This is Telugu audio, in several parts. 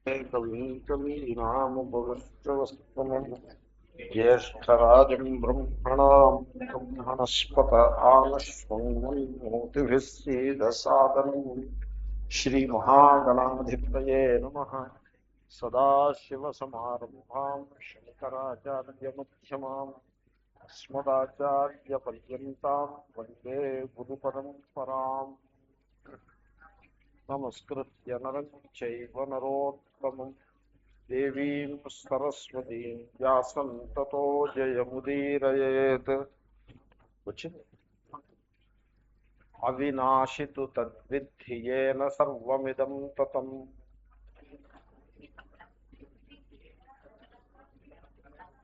कवीनामुपविष्टवस्तमम् ज्येष्ठराजम् ब्रह्मणस्पत आनश्वन्मोतिभिः सीदसादनम् श्रीमहागणाधिपतये नमः। सदाशिवसमारम्भाम् शङ्कराचार्यमध्यमाम् अस्मदाचार्यपर्यन्ताम् वन्दे गुरुपरम्पराम्। नमस्कृत्य नरं चैव नरोत्तमम् देवीं सरस्वतीं व्यासं ततो जयमुदीरयेत्। వచ్చింది. అవినాశితు తద్విద్ధి येन సర్వమిదం తతం.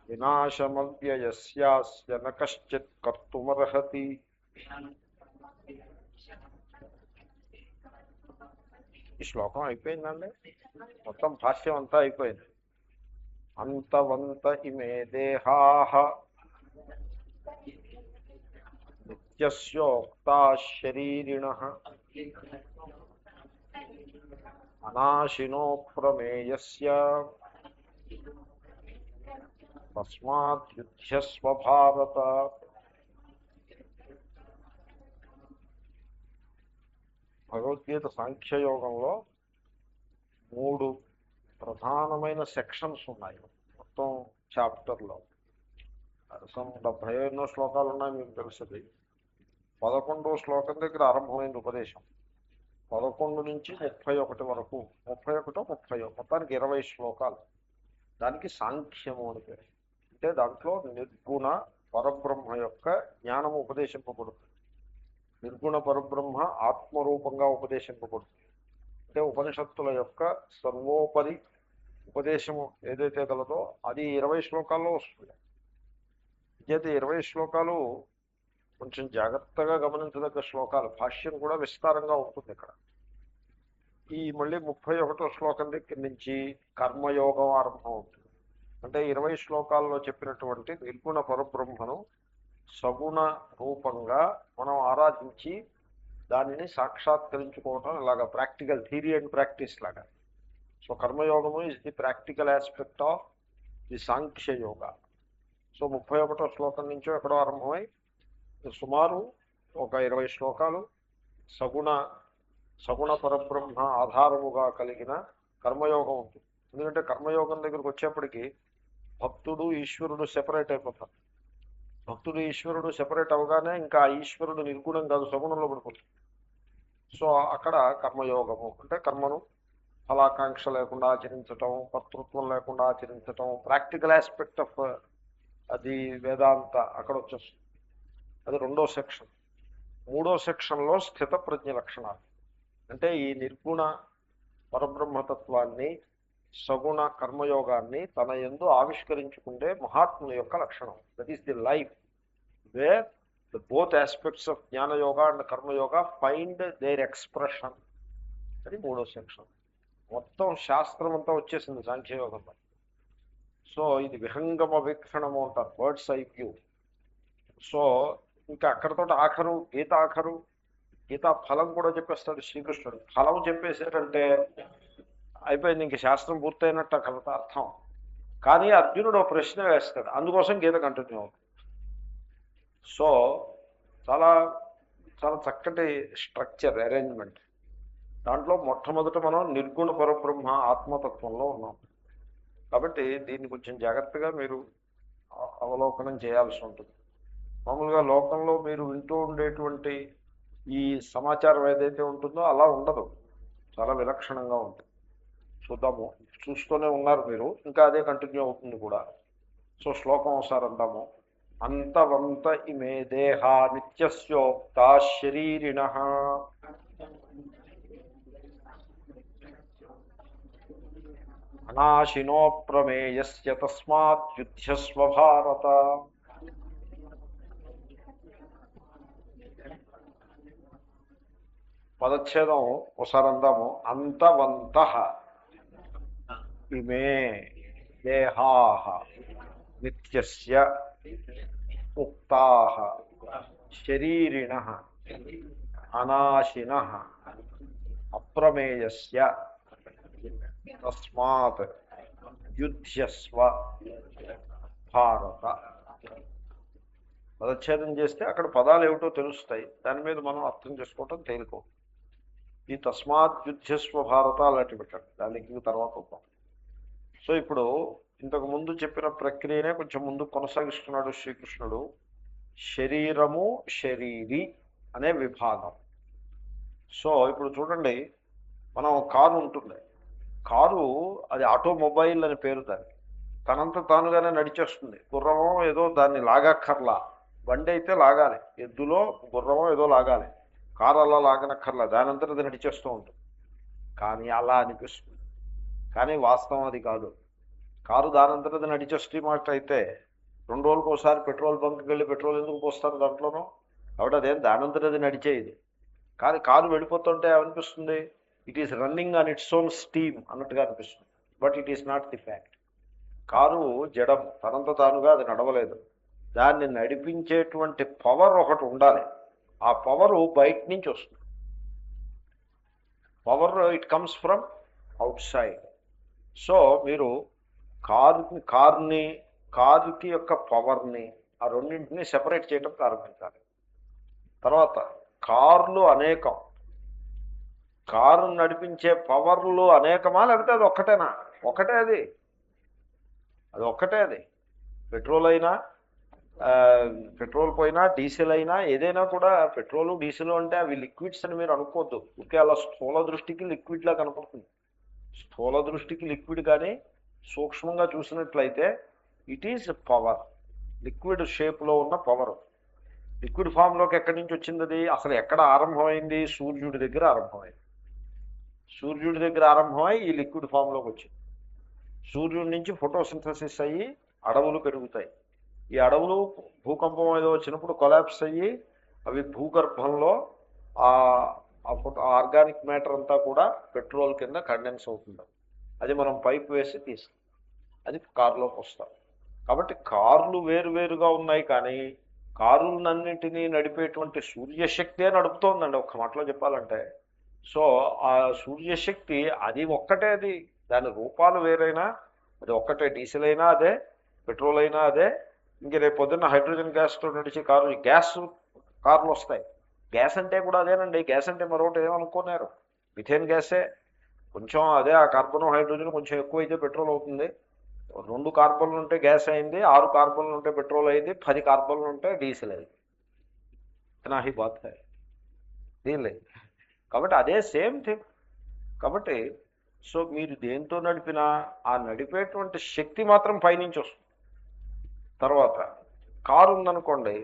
వినాశమవ్యయస్యాస్య న కశ్చిత్ కర్తుమర్హతి. ఈ శ్లోకం అయిపోయిందండి, మొత్తం భాష్యం అంతా అయిపోయింది. అంతవంత ఇమే దేహాః నిత్యస్యోక్తాః శరీరిణః అనాశినో ప్రమేయస్య తస్మాత్ యుధ్యస్వ భారత. భగవద్గీత సాంఖ్యయోగంలో 3 ప్రధానమైన సెక్షన్స్ ఉన్నాయి మొత్తం చాప్టర్లో. 70 ఎన్నో శ్లోకాలు ఉన్నాయి, మీకు తెలుస్తుంది. 11వ శ్లోకం దగ్గర ఆరంభమైంది ఉపదేశం. 11 నుంచి 31 వరకు, 31 30 మొత్తానికి 20 శ్లోకాలు. దానికి సాంఖ్యము అని పేరు. అంటే దాంట్లో నిర్గుణ పరబ్రహ్మ యొక్క జ్ఞానము ఉపదేశింపబడుతుంది. నిర్గుణ పరబ్రహ్మ ఆత్మరూపంగా ఉపదేశింపబడుతుంది. అంటే ఉపనిషత్తుల యొక్క సర్వోపరి ఉపదేశము ఏదైతే కలదో అది 20 శ్లోకాల్లో వస్తుంది. అయితే 20 శ్లోకాలు కొంచెం జాగ్రత్తగా గమనించదగ్గ శ్లోకాలు. భాష్యం కూడా విస్తారంగా ఉంటుంది ఇక్కడ. ఈ మళ్ళీ 31వ శ్లోకం దగ్గర నుంచి కర్మయోగం ఆరంభం అవుతుంది. అంటే 20 శ్లోకాల్లో చెప్పినటువంటి నిర్గుణ పరబ్రహ్మను సగుణ రూపంగా మనం ఆరాధించి దానిని సాక్షాత్కరించుకోవటం ఇలాగా ప్రాక్టికల్ థియరీ అండ్ ప్రాక్టీస్ లాగా. సో కర్మయోగము is the practical aspect of the Sankhya Yoga. So 31వ శ్లోకం నుంచో ఎక్కడో ఆరంభమై సుమారు ఒక 20 శ్లోకాలు సగుణ పరబ్రహ్మ ఆధారముగా కలిగిన కర్మయోగం ఉంటుంది. ఎందుకంటే కర్మయోగం దగ్గరకు వచ్చేప్పటికీ భక్తుడు ఈశ్వరుడు సెపరేట్ అయిపోతారు. భక్తుడు ఈశ్వరుడు సెపరేట్ అవగానే ఇంకా ఈశ్వరుడు నిర్గుణం కాదు, సగుణంలో పడిపోతుంది. సో అక్కడ కర్మయోగము అంటే కర్మను ఫలాకాంక్ష లేకుండా ఆచరించటం, కర్తృత్వం లేకుండా ఆచరించటం, ప్రాక్టికల్ ఆస్పెక్ట్ ఆఫ్ అది వేదాంత అక్కడ వచ్చేస్తుంది. అది 2వ సెక్షన్. 3వ సెక్షన్లో స్థిత ప్రజ్ఞ లక్షణాలు. అంటే ఈ నిర్గుణ పరబ్రహ్మతత్వాన్ని సగుణ కర్మయోగాన్ని తన యందు ఆవిష్కరించుకుంటే మహాత్ముల యొక్క లక్షణం. That is the life where the both aspects of Jnanayoga and Karmayoga find their expression. అది 3వ సెక్షన్. మొత్తం శాస్త్రం అంతా వచ్చేసింది సాంఖ్యయోగంలో. సో ఇది విహంగమ వీక్షణము అంటారు, బర్డ్స్ ఐ వ్యూ. సో ఇంకా అక్కడతో ఆఖరు గీత ఆఖరు. గీతా ఫలం కూడా చెప్పేస్తాడు శ్రీకృష్ణుడు. ఫలం చెప్పేసాడంటే అయిపోయింది, ఇంక శాస్త్రం పూర్తయినట్టు అక్కడ అర్థం. కానీ అర్జునుడు ఒక ప్రశ్న వేస్తాడు, అందుకోసం గీత కంటిన్యూ అవుతుంది. సో చాలా చాలా చక్కటి స్ట్రక్చర్ అరేంజ్మెంట్. దాంట్లో మొట్టమొదట మనం నిర్గుణ పరబ్రహ్మ ఆత్మతత్వంలో ఉన్నాం. కాబట్టి దీన్ని కొంచెం జాగ్రత్తగా మీరు అవలోకనం చేయాల్సి ఉంటుంది. మామూలుగా లోకంలో మీరు వింటూ ఉండేటువంటి ఈ సమాచారం ఏదైతే ఉంటుందో అలా ఉండదు, చాలా విలక్షణంగా ఉంటుంది. చూద్దాము, చూస్తూనే ఉన్నారు మీరు, ఇంకా అదే కంటిన్యూ అవుతుంది కూడా. సో శ్లోకం ఒకసారి అందాము. అంతవంత ఇమే దేహా నిత్యస్యోక్తా శరీరిణః అనాశినో ప్రమేయస్య తస్మాత్ యుధ్యస్వ భారత. పదచ్ఛేదం ఒకసారి అందాము. అంతవంతః ఇమే దేహాః నిత్యస్య ఉక్తాః శరీరిణః అనాశినః అప్రమేయస్య తస్మాత్ యుధ్యస్వ భారత. పదచ్ఛేదం చేస్తే అక్కడ పదాలు ఏమిటో తెలుస్తాయి, దాని మీద మనం అర్థం చేసుకోవటం తేలికో. ఈ తస్మాత్ యుధ్యస్వ భారత అలాంటి పెట్టండి, దానికి తర్వాత వద్దాం. సో ఇప్పుడు ఇంతకు ముందు చెప్పిన ప్రక్రియనే కొంచెం ముందు కొనసాగిస్తున్నాడు శ్రీకృష్ణుడు. శరీరము శరీరి అనే విభాగం. సో ఇప్పుడు చూడండి, మనం కారు ఉంటుంది, కారు అది ఆటోమొబైల్ అని పేరు దానికి, తనంత తానుగానే నడిచేస్తుంది. గుర్రమో ఏదో దాన్ని లాగక్కర్లా, బండి అయితే లాగాలి, ఎద్దులో గుర్రమో ఏదో లాగాలి, కారు అలా లాగనక్కర్లా, దానంతట అది నడిచేస్తూ ఉంటుంది. కానీ అలా అనిపిస్తుంది, కానీ వాస్తవం అది కాదు. కారు దానంతట అది నడిచేస్తే మాట అయితే 2 రోజులకు ఒకసారి పెట్రోల్ బంక్కి వెళ్ళి పెట్రోల్ ఎందుకు పోస్తారు దాంట్లోనూ, కాబట్టి అదేం దానంతట అది నడిచేది. కానీ కారు వెళ్ళిపోతుంటే ఏమనిపిస్తుంది, it is running on its own steam అన్నట్టుగా అనిపిస్తుంది. But it is not the fact. Car జడం, తనంత తానుగా అది నడవలేదు. దాన్ని నడిపించేటువంటి పవర్ ఒకటి ఉండాలి. ఆ పవరు బయట నుంచి వస్తుంది. Power it comes from out side. So మీరు కారుకి యొక్క పవర్ని, ఆ రెండింటిని సెపరేట్ చేయడం ప్రారంభించాలి. తర్వాత కార్లు అనేకం, కారు నడిపించే పవర్లు అనేకమా లేకపోతే అది ఒక్కటేనా? ఒకటే అది ఒక్కటే. అది పెట్రోల్ అయినా, పెట్రోల్ పోయినా, డీజిల్ అయినా, ఏదైనా కూడా పెట్రోల్ డీజిల్ అంటే అవి లిక్విడ్స్ అని మీరు అనుకోవద్దు. ఓకే, అలా స్థూల దృష్టికి లిక్విడ్లా కనపడుతుంది. స్థూల దృష్టికి లిక్విడ్, కానీ సూక్ష్మంగా చూసినట్లయితే ఇట్ ఈజ్ పవర్, లిక్విడ్ షేప్లో ఉన్న పవర్. లిక్విడ్ ఫామ్లోకి ఎక్కడి నుంచి వచ్చింది అది? అసలు ఎక్కడ ఆరంభమైంది? సూర్యుడి దగ్గర ఆరంభమైంది. సూర్యుడి దగ్గర ఆరంభమై ఈ లిక్విడ్ ఫామ్లోకి వచ్చింది. సూర్యుడి నుంచి ఫోటోసింథసిస్ అయ్యి అడవులు పెరుగుతాయి. ఈ అడవులు భూకంపం ఏదో వచ్చినప్పుడు కొలాప్స్ అయ్యి అవి భూగర్భంలో ఆర్గానిక్ మ్యాటర్ అంతా కూడా పెట్రోల్ కింద కండెన్స్ అవుతుంది. అది మనం పైప్ వేసి తీస్తాం, అది కారులోకి వస్తాం. కాబట్టి కార్లు వేరువేరుగా ఉన్నాయి, కానీ కారులన్నింటినీ నడిపేటువంటి సూర్యశక్తే నడుపుతోందండి ఒక్క మాటలో చెప్పాలంటే. సో ఆ సూర్యశక్తి అది ఒక్కటే. అది దాని రూపాలు వేరైనా అది ఒక్కటే. డీజిల్ అయినా అదే, పెట్రోల్ అయినా అదే. ఇంక రేపు పొద్దున్న హైడ్రోజన్ గ్యాస్తో నడిచే గ్యాస్ కార్లు వస్తాయి. గ్యాస్ అంటే కూడా అదేనండి. గ్యాస్ అంటే మరొకటి ఏమనుకున్నారు, మిథేన్ గ్యాసే. కొంచెం అదే, ఆ కార్బన్ హైడ్రోజన్ కొంచెం ఎక్కువైతే పెట్రోల్ అవుతుంది. 2 కార్బన్లు ఉంటే గ్యాస్ అయింది, 6 కార్బన్లు ఉంటే పెట్రోల్ అయింది, 10 కార్బన్లు ఉంటే డీజిల్ అయింది. ఇతనా హీ బాత్ హై దీనిలే. కాబట్టి అదే సేమ్ థింగ్. కాబట్టి సో మీరు దేంతో నడిపినా ఆ నడిపేటువంటి శక్తి మాత్రం పైనుంచి వస్తుంది. తర్వాత కారు ఉందనుకోండి,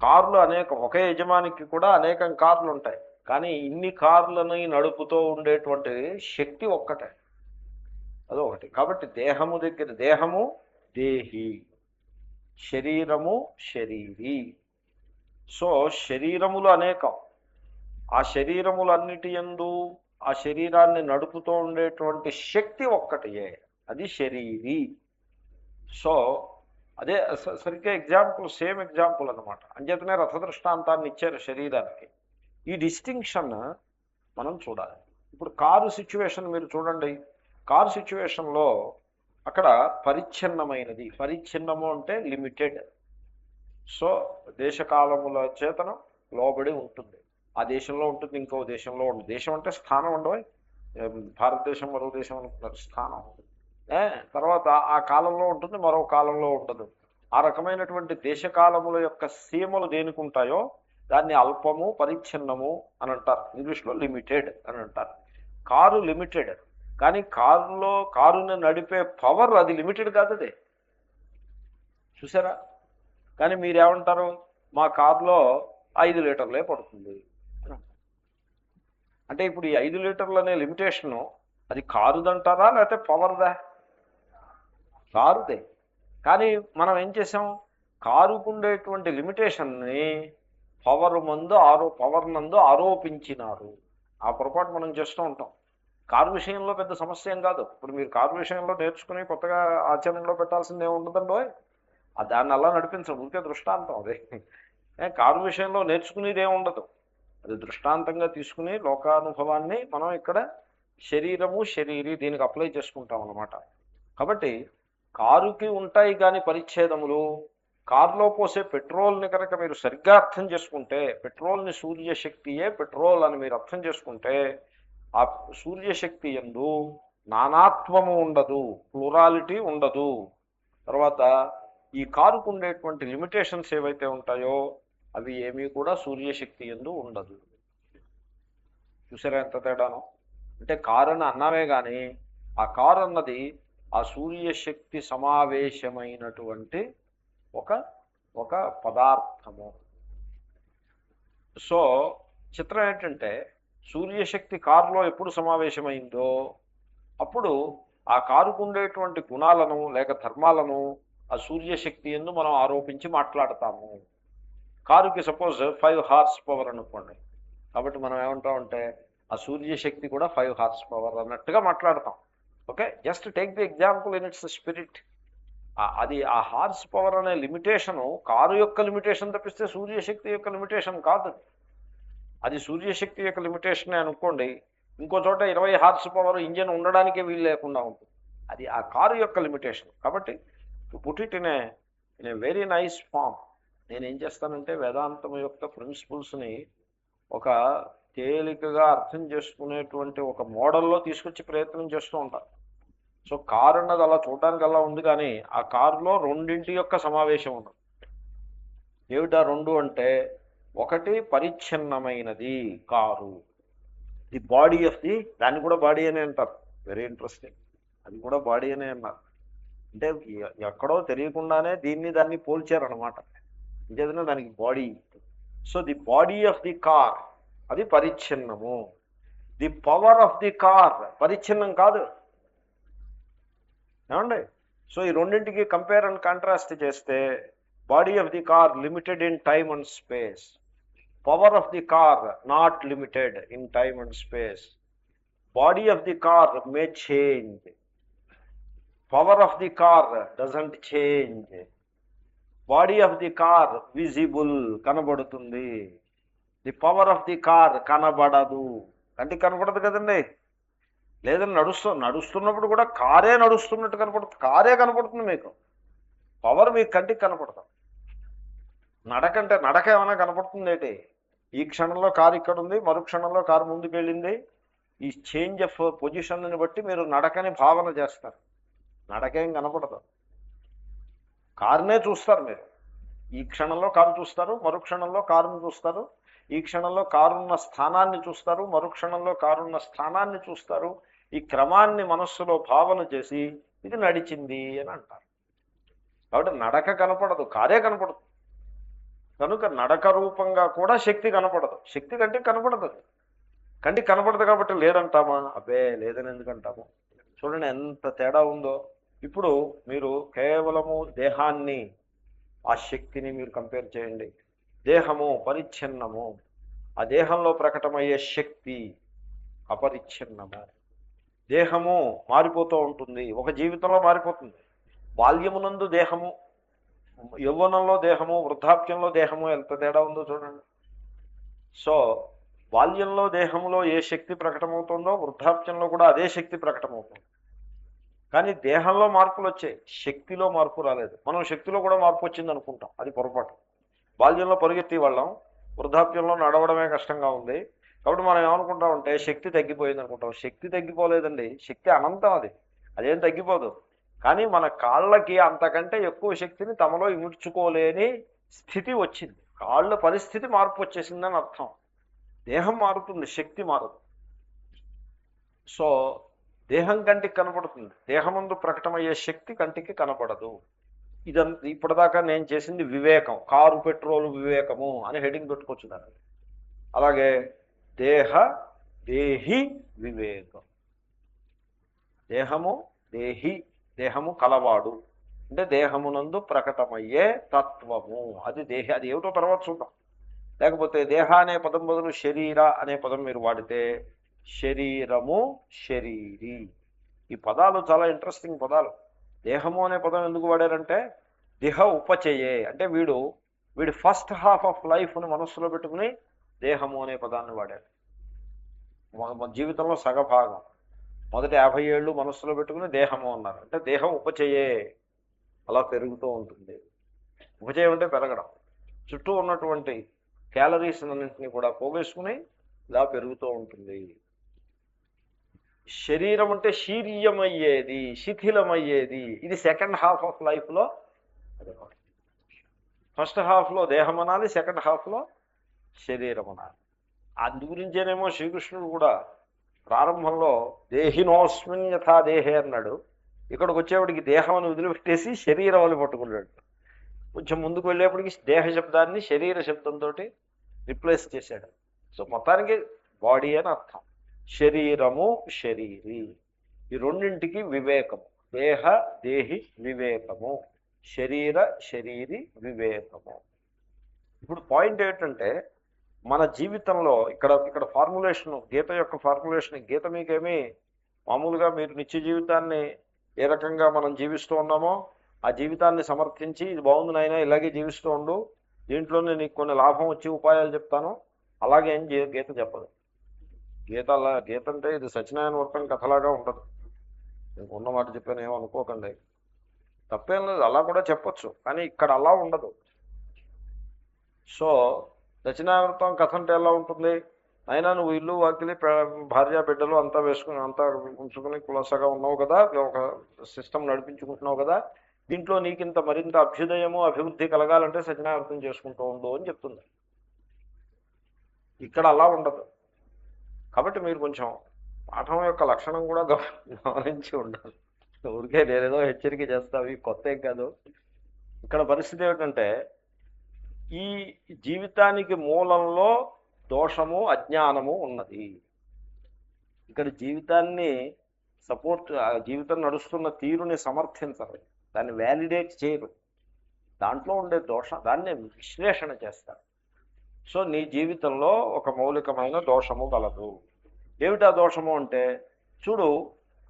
కార్లు అనేకం, ఒకే యజమానికి కూడా అనేకం కార్లు ఉంటాయి, కానీ ఇన్ని కార్లని నడుపుతూ ఉండేటువంటి శక్తి ఒక్కటే, అదొకటి. కాబట్టి దేహము దగ్గర దేహము దేహి, శరీరము శరీరి. సో శరీరములు అనేకం, ఆ శరీరములన్నిటి యందు ఆ శరీరాన్ని నడుపుతూ ఉండేటువంటి శక్తి ఒక్కటియే, అది శరీరి. సో అదే సరిగ్గా ఎగ్జాంపుల్, సేమ్ ఎగ్జాంపుల్ అనమాట. అంచేతనే రథదృష్టాంతాన్ని ఇచ్చారు శరీరానికి. ఈ డిస్టింక్షన్ మనం చూడాలి. ఇప్పుడు కారు సిచ్యువేషన్ మీరు చూడండి. కారు సిచ్యువేషన్లో అక్కడ పరిచ్ఛిన్నమైనది, పరిచ్ఛిన్నము అంటే లిమిటెడ్. సో దేశకాలముల చేతనం లోబడి ఉంటుంది. ఆ దేశంలో ఉంటుంది, ఇంకో దేశంలో ఉంటుంది. దేశం అంటే స్థానం ఉండవు. భారతదేశం మరో దేశం అనుకుంటారు, స్థానం. తర్వాత ఆ కాలంలో ఉంటుంది, మరో కాలంలో ఉండదు. ఆ రకమైనటువంటి దేశకాలముల యొక్క సీమలు దేనికి ఉంటాయో దాన్ని అల్పము, పరిచ్ఛిన్నము అని అంటారు. ఇంగ్లీష్లో లిమిటెడ్ అని అంటారు. కారు లిమిటెడ్, కానీ కారుని నడిపే పవర్ అది లిమిటెడ్ కాదు. అదే చూసారా? కానీ మీరేమంటారు, మా కారులో 5 లీటర్లే పడుతుంది అంటే ఇప్పుడు ఈ 5 లీటర్లు అనే లిమిటేషను అది కారుదంటారా లేకపోతే పవర్దా? కారుదే. కానీ మనం ఏం చేసాం, కారుకుండేటువంటి లిమిటేషన్ని పవర్ నందు ఆరోపించినారు. ఆ పొరపాటు మనం చేస్తూ ఉంటాం. కారు విషయంలో పెద్ద సమస్య ఏం కాదు. ఇప్పుడు మీరు కారు విషయంలో నేర్చుకుని కొత్తగా ఆచరణలో పెట్టాల్సింది ఏమి ఉండదండో. దాన్ని అలా నడిపించడం ఉంటే దృష్టాంతం అదే. కారు విషయంలో నేర్చుకునేది ఏమి ఉండదు, అది దృష్టాంతంగా తీసుకుని లోకానుభవాన్ని మనం ఇక్కడ శరీరము శరీరి దీనికి అప్లై చేసుకుంటాం అన్నమాట. కాబట్టి కారుకి ఉంటాయి కానీ పరిచ్ఛేదములు, కారులో పోసే పెట్రోల్ని కనుక మీరు సరిగ్గా అర్థం చేసుకుంటే, పెట్రోల్ని సూర్యశక్తియే పెట్రోల్ అని మీరు అర్థం చేసుకుంటే, ఆ సూర్యశక్తి యందు నానాత్వము ఉండదు, ప్లూరాలిటీ ఉండదు. తర్వాత ఈ కారుకు ఉండేటువంటి లిమిటేషన్స్ ఏవైతే ఉంటాయో అవి ఏమీ కూడా సూర్యశక్తి యందు ఉండదు. చూసారా ఎంత తేడాను? అంటే కారు అని అన్నామే కానీ ఆ కారు అన్నది ఆ సూర్యశక్తి సమావేశమైనటువంటి ఒక ఒక పదార్థము. సో చిత్రం ఏంటంటే సూర్యశక్తి కారులో ఎప్పుడు సమావేశమైందో అప్పుడు ఆ కారుకు ఉండేటువంటి గుణాలను లేక ధర్మాలను ఆ సూర్యశక్తి యందు మనం ఆరోపించి మాట్లాడతాము. కారుకి సపోజ్ 5 హార్స్ పవర్ అనుకోండి, కాబట్టి మనం ఏమంటామంటే ఆ సూర్యశక్తి కూడా 5 హార్స్ పవర్ అన్నట్టుగా మాట్లాడతాం. Okay, just take the example in it's spirit. అది ఆ హార్స్ పవర్ అనే లిమిటేషను కారు యొక్క లిమిటేషన్ తప్పిస్తే సూర్యశక్తి యొక్క లిమిటేషన్ కాదు. అది సూర్యశక్తి యొక్క లిమిటేషనే అనుకోండి, ఇంకో చోట 20 హార్స్ పవర్ ఇంజన్ ఉండడానికే వీలు లేకుండా ఉంటుంది. అది ఆ కారు యొక్క లిమిటేషన్. కాబట్టి to put it in a very nice form, నేనేం చేస్తానంటే వేదాంతం యొక్క ప్రిన్సిపుల్స్ని ఒక తేలికగా అర్థం చేసుకునేటువంటి ఒక మోడల్లో తీసుకొచ్చి ప్రయత్నం చేస్తూ ఉంటాను. సో కారు అన్నది అలా చూడడానికి అలా ఉంది, కానీ ఆ కారులో రెండింటి యొక్క సమావేశం ఉన్నది. ఏమిటా రెండు అంటే, ఒకటి పరిచ్ఛిన్నమైనది car, the body of the, దాన్ని కూడా బాడీ అనే అంటారు. వెరీ ఇంట్రెస్టింగ్, అది కూడా బాడీ అనే అన్నారు. అంటే ఎక్కడో తెలియకుండానే దాన్ని పోల్చారనమాట. ఇంకేదైనా దానికి body. So the body of the car అది పరిచ్ఛిన్నము. The power of the car పరిచ్ఛిన్నం కాదు. ఏమండి? సో ఈ రెండింటికి కంపేర్ అండ్ కాంట్రాస్ట్ చేస్తే body of the car limited in time and space, power of the car not limited in time and space. Body of the car may change, power of the car doesn't change. Body of the car visible కనబడుతుంది, the power of the car కనబడదు. కంటికి కనబడదు కదండి. లేదని నడుస్తున్నప్పుడు కూడా కారే నడుస్తున్నట్టు కనపడుతుంది, కారే కనపడుతుంది మీకు, పవర్ మీకు కంటికి కనపడదు. నడకంటే నడక ఏమైనా కనపడుతుంది ఏంటి? ఈ క్షణంలో కారు ఇక్కడ ఉంది, మరు క్షణంలో కారు ముందుకు వెళ్ళింది. ఈ చేంజ్ ఆఫ్ పొజిషన్ని బట్టి మీరు నడకని భావన చేస్తారు, నడకేం కనపడదు. కారునే చూస్తారు మీరు, ఈ క్షణంలో కారు చూస్తారు, మరు క్షణంలో కారుని చూస్తారు. ఈ క్షణంలో కారున్న స్థానాన్ని చూస్తారు, మరు క్షణంలో కారున్న స్థానాన్ని చూస్తారు. ఈ క్రమాన్ని మనస్సులో భావన చేసి ఇది నడిచింది అని అంటారు. కాబట్టి నడక కనపడదు, కారే కనపడదు. కనుక నడక రూపంగా కూడా శక్తి కనపడదు, శక్తి కంటికి కనపడదు. కంటికి కనపడదు కాబట్టి లేదంటామా? అబ్బే లేదని ఎందుకంటాము? చూడండి ఎంత తేడా ఉందో. ఇప్పుడు మీరు కేవలము దేహాన్ని, ఆ శక్తిని మీరు కంపేర్ చేయండి. దేహము పరిచ్ఛిన్నము, ఆ దేహంలో ప్రకటమయ్యే శక్తి అపరిచ్ఛిన్నము. దేహము మారిపోతూ ఉంటుంది, ఒక జీవితంలో మారిపోతుంది. బాల్యమునందు దేహము, యౌవనంలో దేహము, వృద్ధాప్యంలో దేహము ఎంత తేడా ఉందో చూడండి. సో బాల్యంలో దేహంలో ఏ శక్తి ప్రకటమవుతుందో వృద్ధాప్యంలో కూడా అదే శక్తి ప్రకటమవుతుంది. కానీ దేహంలో మార్పులు వచ్చాయి, శక్తిలో మార్పు రాలేదు. మనం శక్తిలో కూడా మార్పు వచ్చింది అనుకుంటాం, అది పొరపాటు. బాల్యంలో పరిగెత్తి వాళ్ళం, వృద్ధాప్యంలో నడవడమే కష్టంగా ఉంది, కాబట్టి మనం ఏమనుకుంటామంటే శక్తి తగ్గిపోయింది అనుకుంటాం. శక్తి తగ్గిపోలేదండి, శక్తి అనంతం, అదేం తగ్గిపోదు. కానీ మన కాళ్ళకి అంతకంటే ఎక్కువ శక్తిని తమలో ఇముడ్చుకోలేని స్థితి వచ్చింది, కాళ్ళ పరిస్థితి మార్పు వచ్చేసిందని అర్థం. దేహం మారుతుంది, శక్తి మారదు. సో దేహం కంటికి కనపడుతుంది, దేహమందు ప్రకటమయ్యే శక్తి కంటికి కనపడదు. ఇదంతా ఇప్పటిదాకా నేను చేసింది వివేకం, కారు పెట్రోల్ వివేకము అని హెడింగ్ పెట్టుకోవచ్చు దాన్ని. అలాగే దేహి వివేకం. దేహము దేహి, దేహము కలవాడు అంటే దేహమునందు ప్రకటమయ్యే తత్వము, అది దేహి. అది ఏమిటో తర్వాత చూద్దాం. లేకపోతే దేహ అనే పదం బదులు శరీర అనే పదం మీరు వాడితే శరీరము శరీరి. ఈ పదాలు చాలా ఇంట్రెస్టింగ్ పదాలు. దేహము అనే పదం ఎందుకు వాడారంటే దేహ ఉపచయే, అంటే వీడి ఫస్ట్ హాఫ్ ఆఫ్ లైఫ్ని మనస్సులో పెట్టుకుని దేహము అనే పదాన్ని వాడారు. జీవితంలో సగభాగం మొదటి 50 ఏళ్ళు మనస్సులో పెట్టుకుని దేహము అన్నారు. అంటే దేహం ఉపచయే, అలా పెరుగుతూ ఉంటుంది. ఉపచయం అంటే పెరగడం. చుట్టూ ఉన్నటువంటి క్యాలరీస్ అన్నింటినీ కూడా పోగేసుకుని ఇలా పెరుగుతూ ఉంటుంది. శరీరం అంటే శీర్యమయ్యేది, శిథిలమయ్యేది. ఇది సెకండ్ హాఫ్ ఆఫ్ లైఫ్లో. ఫస్ట్ హాఫ్లో దేహం అనాలి, సెకండ్ హాఫ్లో శరీరం అనాలి. అందు గురించేనేమో శ్రీకృష్ణుడు కూడా ప్రారంభంలో దేహినోస్మిన్ యథా దేహే అన్నాడు. ఇక్కడికి వచ్చేవాడికి దేహం అని వదిలిపెట్టేసి శరీరం అని పట్టుకున్నాడు. కొంచెం ముందుకు వెళ్ళేప్పటికి దేహ శబ్దాన్ని శరీర శబ్దంతో రిప్లేస్ చేశాడు. సో మొత్తానికి బాడీ అని అర్థం. శరీరము శరీరి, ఈ రెండింటికి వివేకము. దేహ దేహి వివేకము, శరీర శరీరి వివేకము. ఇప్పుడు పాయింట్ ఏంటంటే మన జీవితంలో ఇక్కడ ఫార్ములేషన్, గీత యొక్క ఫార్ములేషన్. గీత మీకేమీ మామూలుగా మీరు నిత్య జీవితాన్ని ఏ రకంగా మనం జీవిస్తూ ఉన్నామో ఆ జీవితాన్ని సమర్థించి ఇది బాగుంది నాయన ఇలాగే జీవిస్తూ ఉండు, దీంట్లోనే నీకు కొన్ని లాభం వచ్చే ఉపాయాలు చెప్తాను, అలాగే ఏం గీత చెప్పదు. గీత అంటే ఇది సత్యనారాయణ వ్రతం కథలాగా ఉండదు. నేను ఉన్న మాట చెప్పాను ఏమో అనుకోకండి, తప్పేం లేదు, అలా కూడా చెప్పచ్చు. కానీ ఇక్కడ అలా ఉండదు. సో సత్యనారాయణ వ్రతం కథ అంటే ఎలా ఉంటుంది? అయినా నువ్వు ఇల్లు వాకిలి భార్య బిడ్డలు అంతా వేసుకుని అంతా ఉంచుకుని కులసగా ఉన్నావు కదా, ఒక సిస్టమ్ నడిపించుకుంటున్నావు కదా, దీంట్లో నీకింత మరింత అభ్యుదయము అభివృద్ధి కలగాలంటే సత్యనారాయణ వ్రతం చేసుకుంటూ ఉండు అని చెప్తుంది. ఇక్కడ అలా ఉండదు. కాబట్టి మీరు కొంచెం పాఠం యొక్క లక్షణం కూడా గమనించి ఉండాలి. ఊరికే నేనేదో హెచ్చరిక చేస్తావు, ఈ కొత్త ఏం కాదు. ఇక్కడ పరిస్థితి ఏమిటంటే ఈ జీవితానికి మూలంలో దోషము అజ్ఞానము ఉన్నది. ఇక్కడ జీవితాన్ని జీవితం నడుస్తున్న తీరుని సమర్థించరు, దాన్ని వ్యాలిడేట్ చేయరు. దాంట్లో ఉండే దోషం దాన్ని విశ్లేషణ చేస్తారు. సో నీ జీవితంలో ఒక మౌలికమైన దోషము గలదు. ఏమిటా దోషము అంటే చూడు,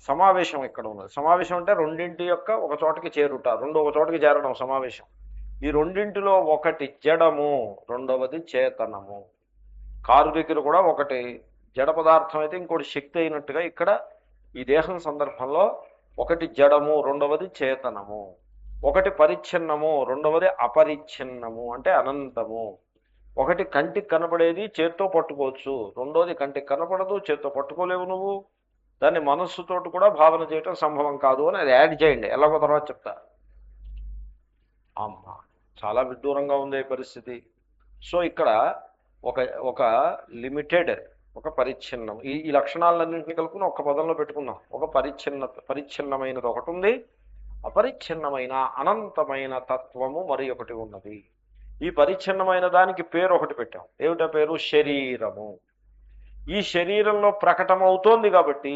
సమావేశం ఇక్కడ ఉన్నది. సమావేశం అంటే రెండింటి యొక్క ఒక చోటకి చేరుట, ఒక చోటకి చేరడం సమావేశం. ఈ రెండింటిలో ఒకటి జడము, రెండవది చేతనము. కారు దగ్గర కూడా ఒకటి జడ పదార్థం అయితే ఇంకోటి శక్తి అయినట్టుగా ఇక్కడ ఈ దేహం సందర్భంలో ఒకటి జడము, రెండవది చేతనము. ఒకటి పరిచ్ఛిన్నము, రెండవది అపరిచ్ఛిన్నము అంటే అనంతము. ఒకటి కంటికి కనపడేది చేత్తో పట్టుకోవచ్చు, రెండోది కంటికి కనపడదు, చేత్తో పట్టుకోలేవు నువ్వు, దాన్ని మనస్సుతో కూడా భావన చేయటం సంభవం కాదు అని అది యాడ్ చేయండి. ఎలాగో తర్వాత చెప్తా. అమ్మా చాలా విదూరంగా ఉంది ఈ పరిస్థితి. సో ఇక్కడ ఒక లిమిటెడ్, ఒక పరిచ్ఛిన్నం, ఈ లక్షణాలన్నింటినీ కలుపుకుని ఒక పదంలో పెట్టుకున్నాం. ఒక పరిచ్ఛిన్నమైనది ఒకటి ఉంది, అపరిచ్ఛిన్నమైన అనంతమైన తత్వము మరి ఒకటి ఉన్నది. ఈ పరిచ్ఛిన్నమైన దానికి పేరు ఒకటి పెట్టాం. ఏమిటా పేరు? శరీరము. ఈ శరీరంలో ప్రకటమవుతోంది కాబట్టి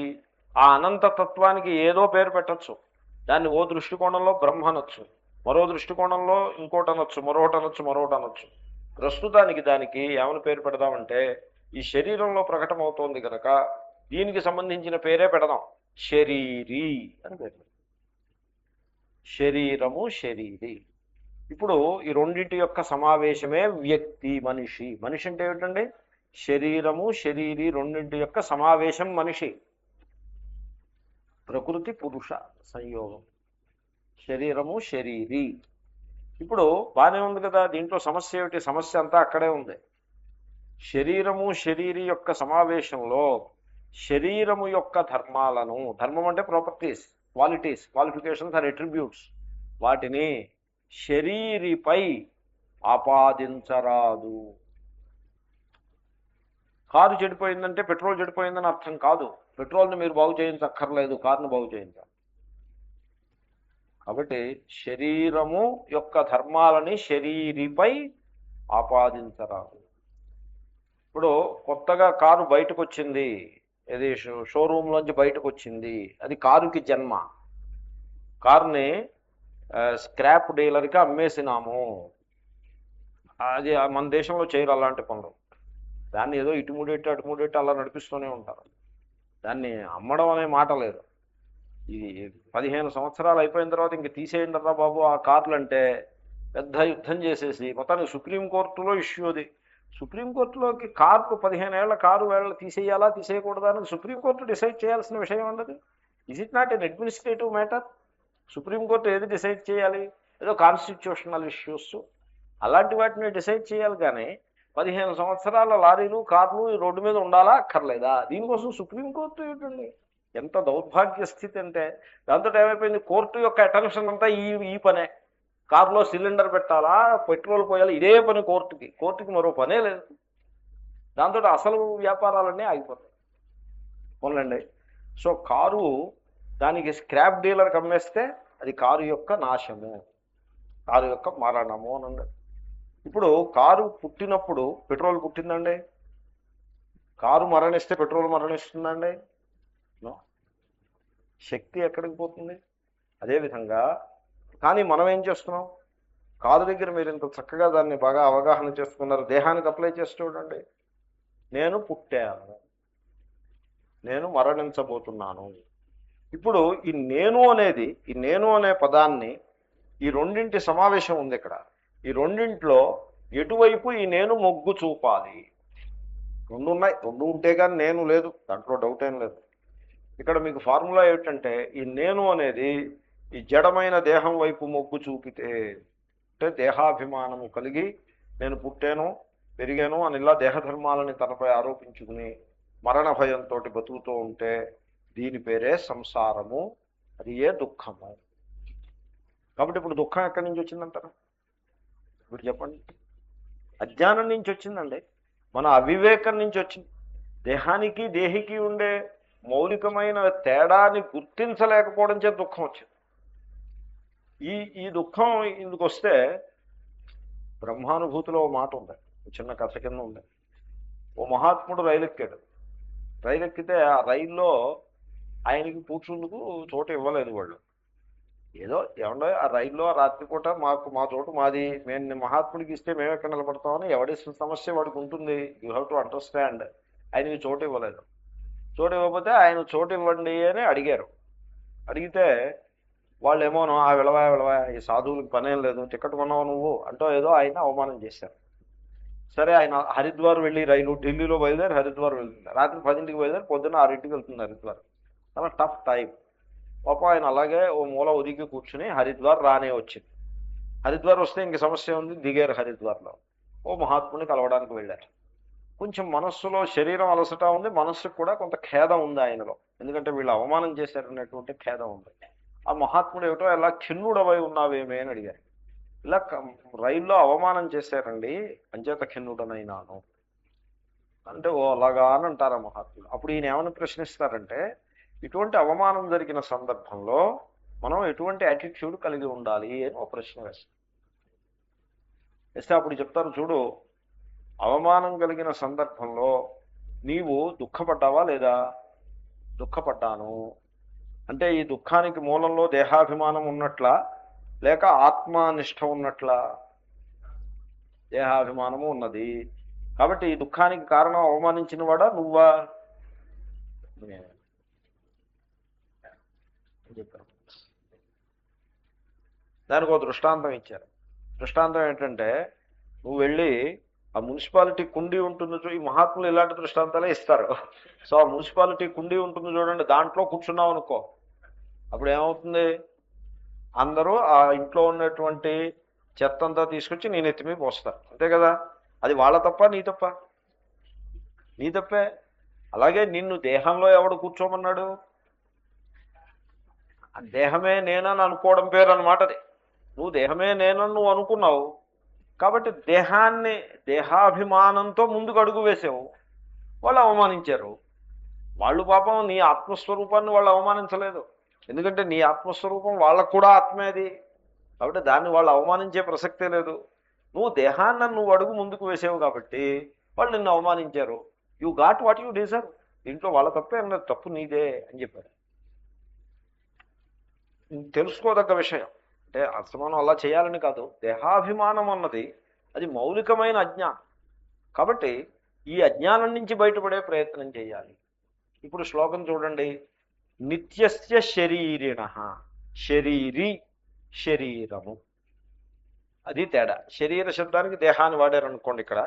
ఆ అనంత తత్వానికి ఏదో పేరు పెట్టచ్చు. దాన్ని ఓ దృష్టికోణంలో బ్రహ్మ అనొచ్చు, మరో దృష్టికోణంలో ఇంకోటి అనొచ్చు, మరొకటి అనొచ్చు. ప్రస్తుతానికి దానికి ఏమని పేరు పెడదామంటే ఈ శరీరంలో ప్రకటమవుతోంది కనుక దీనికి సంబంధించిన పేరే పెడదాం, శరీరి అని పేరు. శరీరము శరీరి. ఇప్పుడు ఈ రెండింటి యొక్క సమావేశమే వ్యక్తి, మనిషి. మనిషి అంటే ఏమిటండి? శరీరము శరీరి రెండింటి యొక్క సమావేశం మనిషి. ప్రకృతి పురుష సంయోగం, శరీరము శరీరి. ఇప్పుడు బాగానే ఉంది కదా. దీంట్లో సమస్య ఏమిటి? సమస్య అంతా అక్కడే ఉంది. శరీరము శరీరి యొక్క సమావేశంలో శరీరము యొక్క ధర్మాలను, ధర్మం అంటే ప్రాపర్టీస్, క్వాలిఫికేషన్స్ అండ్ అట్రిబ్యూట్స్, వాటిని శరీరిపై ఆపాదించరాదు. కారు చెడిపోయిందంటే పెట్రోల్ చెడిపోయిందని అర్థం కాదు. పెట్రోల్ని మీరు బాగు చేయించక్కర్లేదు, కారును బాగు చేయించాలి. కాబట్టి శరీరము యొక్క ధర్మాలని శరీరిపై ఆపాదించరాదు. ఇప్పుడు కొత్తగా కారు బయటకు వచ్చింది, ఇది షోరూంలోంచి బయటకు వచ్చింది, అది కారుకి జన్మ. కారుని స్క్రాప్ డీలర్కి అమ్మేసినాము. అది మన దేశంలో చేయరు అలాంటి పనులు. దాన్ని ఏదో అటుముడేట్టు అలా నడిపిస్తూనే ఉంటారు. దాన్ని అమ్మడం అనే మాట లేదు. ఇది 15 సంవత్సరాలు అయిపోయిన తర్వాత ఇంక తీసేయండి రా బాబు ఆ కార్లు అంటే పెద్ద యుద్ధం చేసేసి మొత్తానికి సుప్రీంకోర్టులో ఇష్యూ అది. సుప్రీంకోర్టులోకి కారు 15 ఏళ్ల కారు వేళ తీసేయాలా తీసేయకూడదా అని సుప్రీంకోర్టు డిసైడ్ చేయాల్సిన విషయం ఉండదు. Is it not an administrative matter? Supreme court ఏది డిసైడ్ చేయాలి? ఏదో కాన్స్టిట్యూషనల్ ఇష్యూస్ అలాంటి వాటిని డిసైడ్ చేయాలి. కానీ 15 సంవత్సరాల లారీలు కార్లు ఈ రోడ్డు మీద ఉండాలా అక్కర్లేదా? దీనికోసం సుప్రీంకోర్టు ఏమిటండి? ఎంత దౌర్భాగ్య స్థితి అంటే దాంతో ఏమైపోయింది, కోర్టు యొక్క అటెన్షన్ అంతా ఈ పనే. కారులో సిలిండర్ పెట్టాలా, పెట్రోల్ పోయాలి, ఇదే పని కోర్టుకి మరో పనే లేదు. దాంతో అసలు వ్యాపారాలన్నీ ఆగిపోతాయి. పోన్లండి. సో కారు దానికి స్క్రాప్ డీలర్కి అమ్మేస్తే అది కారు యొక్క నాశము, కారు యొక్క మరణము అనండి. ఇప్పుడు కారు పుట్టినప్పుడు పెట్రోల్ పుట్టిందండి, కారు మరణిస్తే పెట్రోల్ మరణిస్తుందండి? శక్తి ఎక్కడికి పోతుంది? అదేవిధంగా కానీ మనం ఏం చేస్తున్నాం, కారు దగ్గర మీరు ఇంత చక్కగా దాన్ని బాగా అవగాహన చేసుకున్నారు, దేహానికి అప్లై చేసి చూడండి. నేను పుట్టాను, నేను మరణించబోతున్నాను. ఇప్పుడు ఈ నేను అనే పదాన్ని ఈ రెండింటి సమావేశం ఉంది ఇక్కడ. ఈ రెండింటిలో ఎటువైపు ఈ నేను మొగ్గు చూపాలి? రెండు ఉన్నాయి, రెండు ఉంటే కానీ నేను లేదు, దాంట్లో డౌట్ ఏం లేదు. ఇక్కడ మీకు ఫార్ములా ఏమిటంటే ఈ నేను అనేది ఈ జడమైన దేహం వైపు మొగ్గు చూపితే, అంటే దేహాభిమానము కలిగి నేను పుట్టాను పెరిగాను అని ఇలా దేహధర్మాలని తనపై ఆరోపించుకుని మరణ భయంతో బతుకుతూ ఉంటే దీని పేరే సంసారము, అది ఏ దుఃఖము. కాబట్టి ఇప్పుడు దుఃఖం ఎక్కడి నుంచి వచ్చిందంటారు? ఇప్పుడు చెప్పండి. అజ్ఞానం నుంచి వచ్చిందండి, మన అవివేకం నుంచి వచ్చింది. దేహానికి దేహికి ఉండే మౌలికమైన తేడాన్ని గుర్తించలేకపోవడం చేత దుఃఖం వచ్చింది. ఈ దుఃఖం ఇందుకు వస్తే బ్రహ్మానుభూతిలో ఓ మాట ఉంది, చిన్న కథ కింద ఉంది. ఓ మహాత్ముడు రైలు ఎక్కాడు. రైలు ఎక్కితే ఆ రైల్లో ఆయనకి కూర్చుందుకు చోటు ఇవ్వలేదు వాళ్ళు. ఏదో ఏమన్నా ఆ రైల్లో రాత్రిపూట మా చోటు మాది, మేము మహాత్ముడికి ఇస్తే మేము ఎక్కడ నిలబడతామని ఎవడి సమస్య వాడికి ఉంటుంది. You have to understand. ఆయనకి చోటు ఇవ్వలేదు. చోటు ఇవ్వకపోతే ఆయన చోటు ఇవ్వండి అని అడిగారు. అడిగితే వాళ్ళు ఏమోనో ఆ విలవా ఈ సాధువులకు పనేం లేదు, టికెట్ కొన్నావు నువ్వు అంటూ ఏదో ఆయన అవమానం చేశారు. సరే ఆయన హరిద్వార్ వెళ్ళి రైలు ఢిల్లీలో బయలుదేరి హరిద్వార్ వెళ్తుంది. రాత్రి 10ంటికి బయలుదేరి పొద్దున్న 6ంటికి వెళ్తుంది హరిద్వార్. చాలా టఫ్ టైం. పాప ఆయన అలాగే ఓ మూల ఉరికి కూర్చుని హరిద్వార్ రానే వచ్చింది. హరిద్వార్ వస్తే ఇంక సమస్య ఉంది, దిగారు హరిద్వార్లో. ఓ మహాత్ముని కలవడానికి వెళ్ళారు. కొంచెం మనస్సులో శరీరం అలసట ఉంది, మనస్సుకు కూడా కొంత ఖేదం ఉంది ఆయనలో, ఎందుకంటే వీళ్ళు అవమానం చేశారనేటువంటి ఖేదం ఉంది. ఆ మహాత్ముడు ఏమిటో ఎలా ఖిన్నుడవై ఉన్నావేమే అని అడిగారు. ఇలా రైల్లో అవమానం చేశారండి, అంచేత ఖిన్నుడనైనాను అంటే ఓ అలాగా అని అంటారు ఆ మహాత్ముడు. అప్పుడు ఈయన ఏమని ప్రశ్నిస్తారంటే, ఇటువంటి అవమానం జరిగిన సందర్భంలో మనం ఎటువంటి యాటిట్యూడ్ కలిగి ఉండాలి అని ఒక ప్రశ్న వేస్తారు. వేస్తే అప్పుడు చెప్తారు, చూడు అవమానం కలిగిన సందర్భంలో నీవు దుఃఖపడ్డావా లేదా? దుఃఖపడ్డాను అంటే ఈ దుఃఖానికి మూలంలో దేహాభిమానం ఉన్నట్లా లేక ఆత్మనిష్ట ఉన్నట్లా? దేహాభిమానము ఉన్నది. కాబట్టి ఈ దుఃఖానికి కారణం అవమానించిన వాడా నువ్వా? చెప్పారు. దానికి ఒక దృష్టాంతం ఇచ్చారు. దృష్టాంతం ఏంటంటే, నువ్వు వెళ్ళి ఆ మున్సిపాలిటీ కుండీ ఉంటుంది, ఈ మహాత్ములు ఇలాంటి దృష్టాంతాలే ఇస్తారు. సో ఆ మున్సిపాలిటీ కుండీ ఉంటుంది చూడండి, దాంట్లో కూర్చున్నావు అనుకో, అప్పుడు ఏమవుతుంది, అందరూ ఆ ఇంట్లో ఉన్నటువంటి చెత్త అంతా తీసుకొచ్చి నీ నెత్తి మీద పోస్తారు, అంతే కదా? అది వాళ్ళ తప్ప నీ తప్ప? నీ తప్పే. అలాగే నిన్ను దేహంలో ఎవడు కూర్చోమన్నాడు? దేహమే నేనని అనుకోవడం పేరు అనమాట అది. నువ్వు దేహమే నేనని నువ్వు అనుకున్నావు కాబట్టి దేహాభిమానంతో ముందుకు అడుగు వేసావు, వాళ్ళు అవమానించారు. వాళ్ళు పాపం నీ ఆత్మస్వరూపాన్ని వాళ్ళు అవమానించలేదు, ఎందుకంటే నీ ఆత్మస్వరూపం వాళ్ళకు కూడా ఆత్మేది, కాబట్టి దాన్ని వాళ్ళు అవమానించే ప్రసక్తే లేదు. నువ్వు దేహాన్ని నువ్వు అడుగు ముందుకు వేసావు కాబట్టి వాళ్ళు నిన్ను అవమానించారు. You got what you deserve. దీంట్లో వాళ్ళ తప్పే లేదు, తప్పు నీదే అని చెప్పారు. తెలుసుకోదగ్గ విషయం అంటే అసమానం అలా చేయాలని కాదు, దేహాభిమానం అన్నది అది మౌలికమైన అజ్ఞానం. కాబట్టి ఈ అజ్ఞానం నుంచి బయటపడే ప్రయత్నం చేయాలి. ఇప్పుడు శ్లోకం చూడండి, నిత్యస్య శరీరిణ, శరీరి శరీరము, అది తేడా. శరీర శబ్దానికి దేహాన్ని వాడారనుకోండి, ఇక్కడ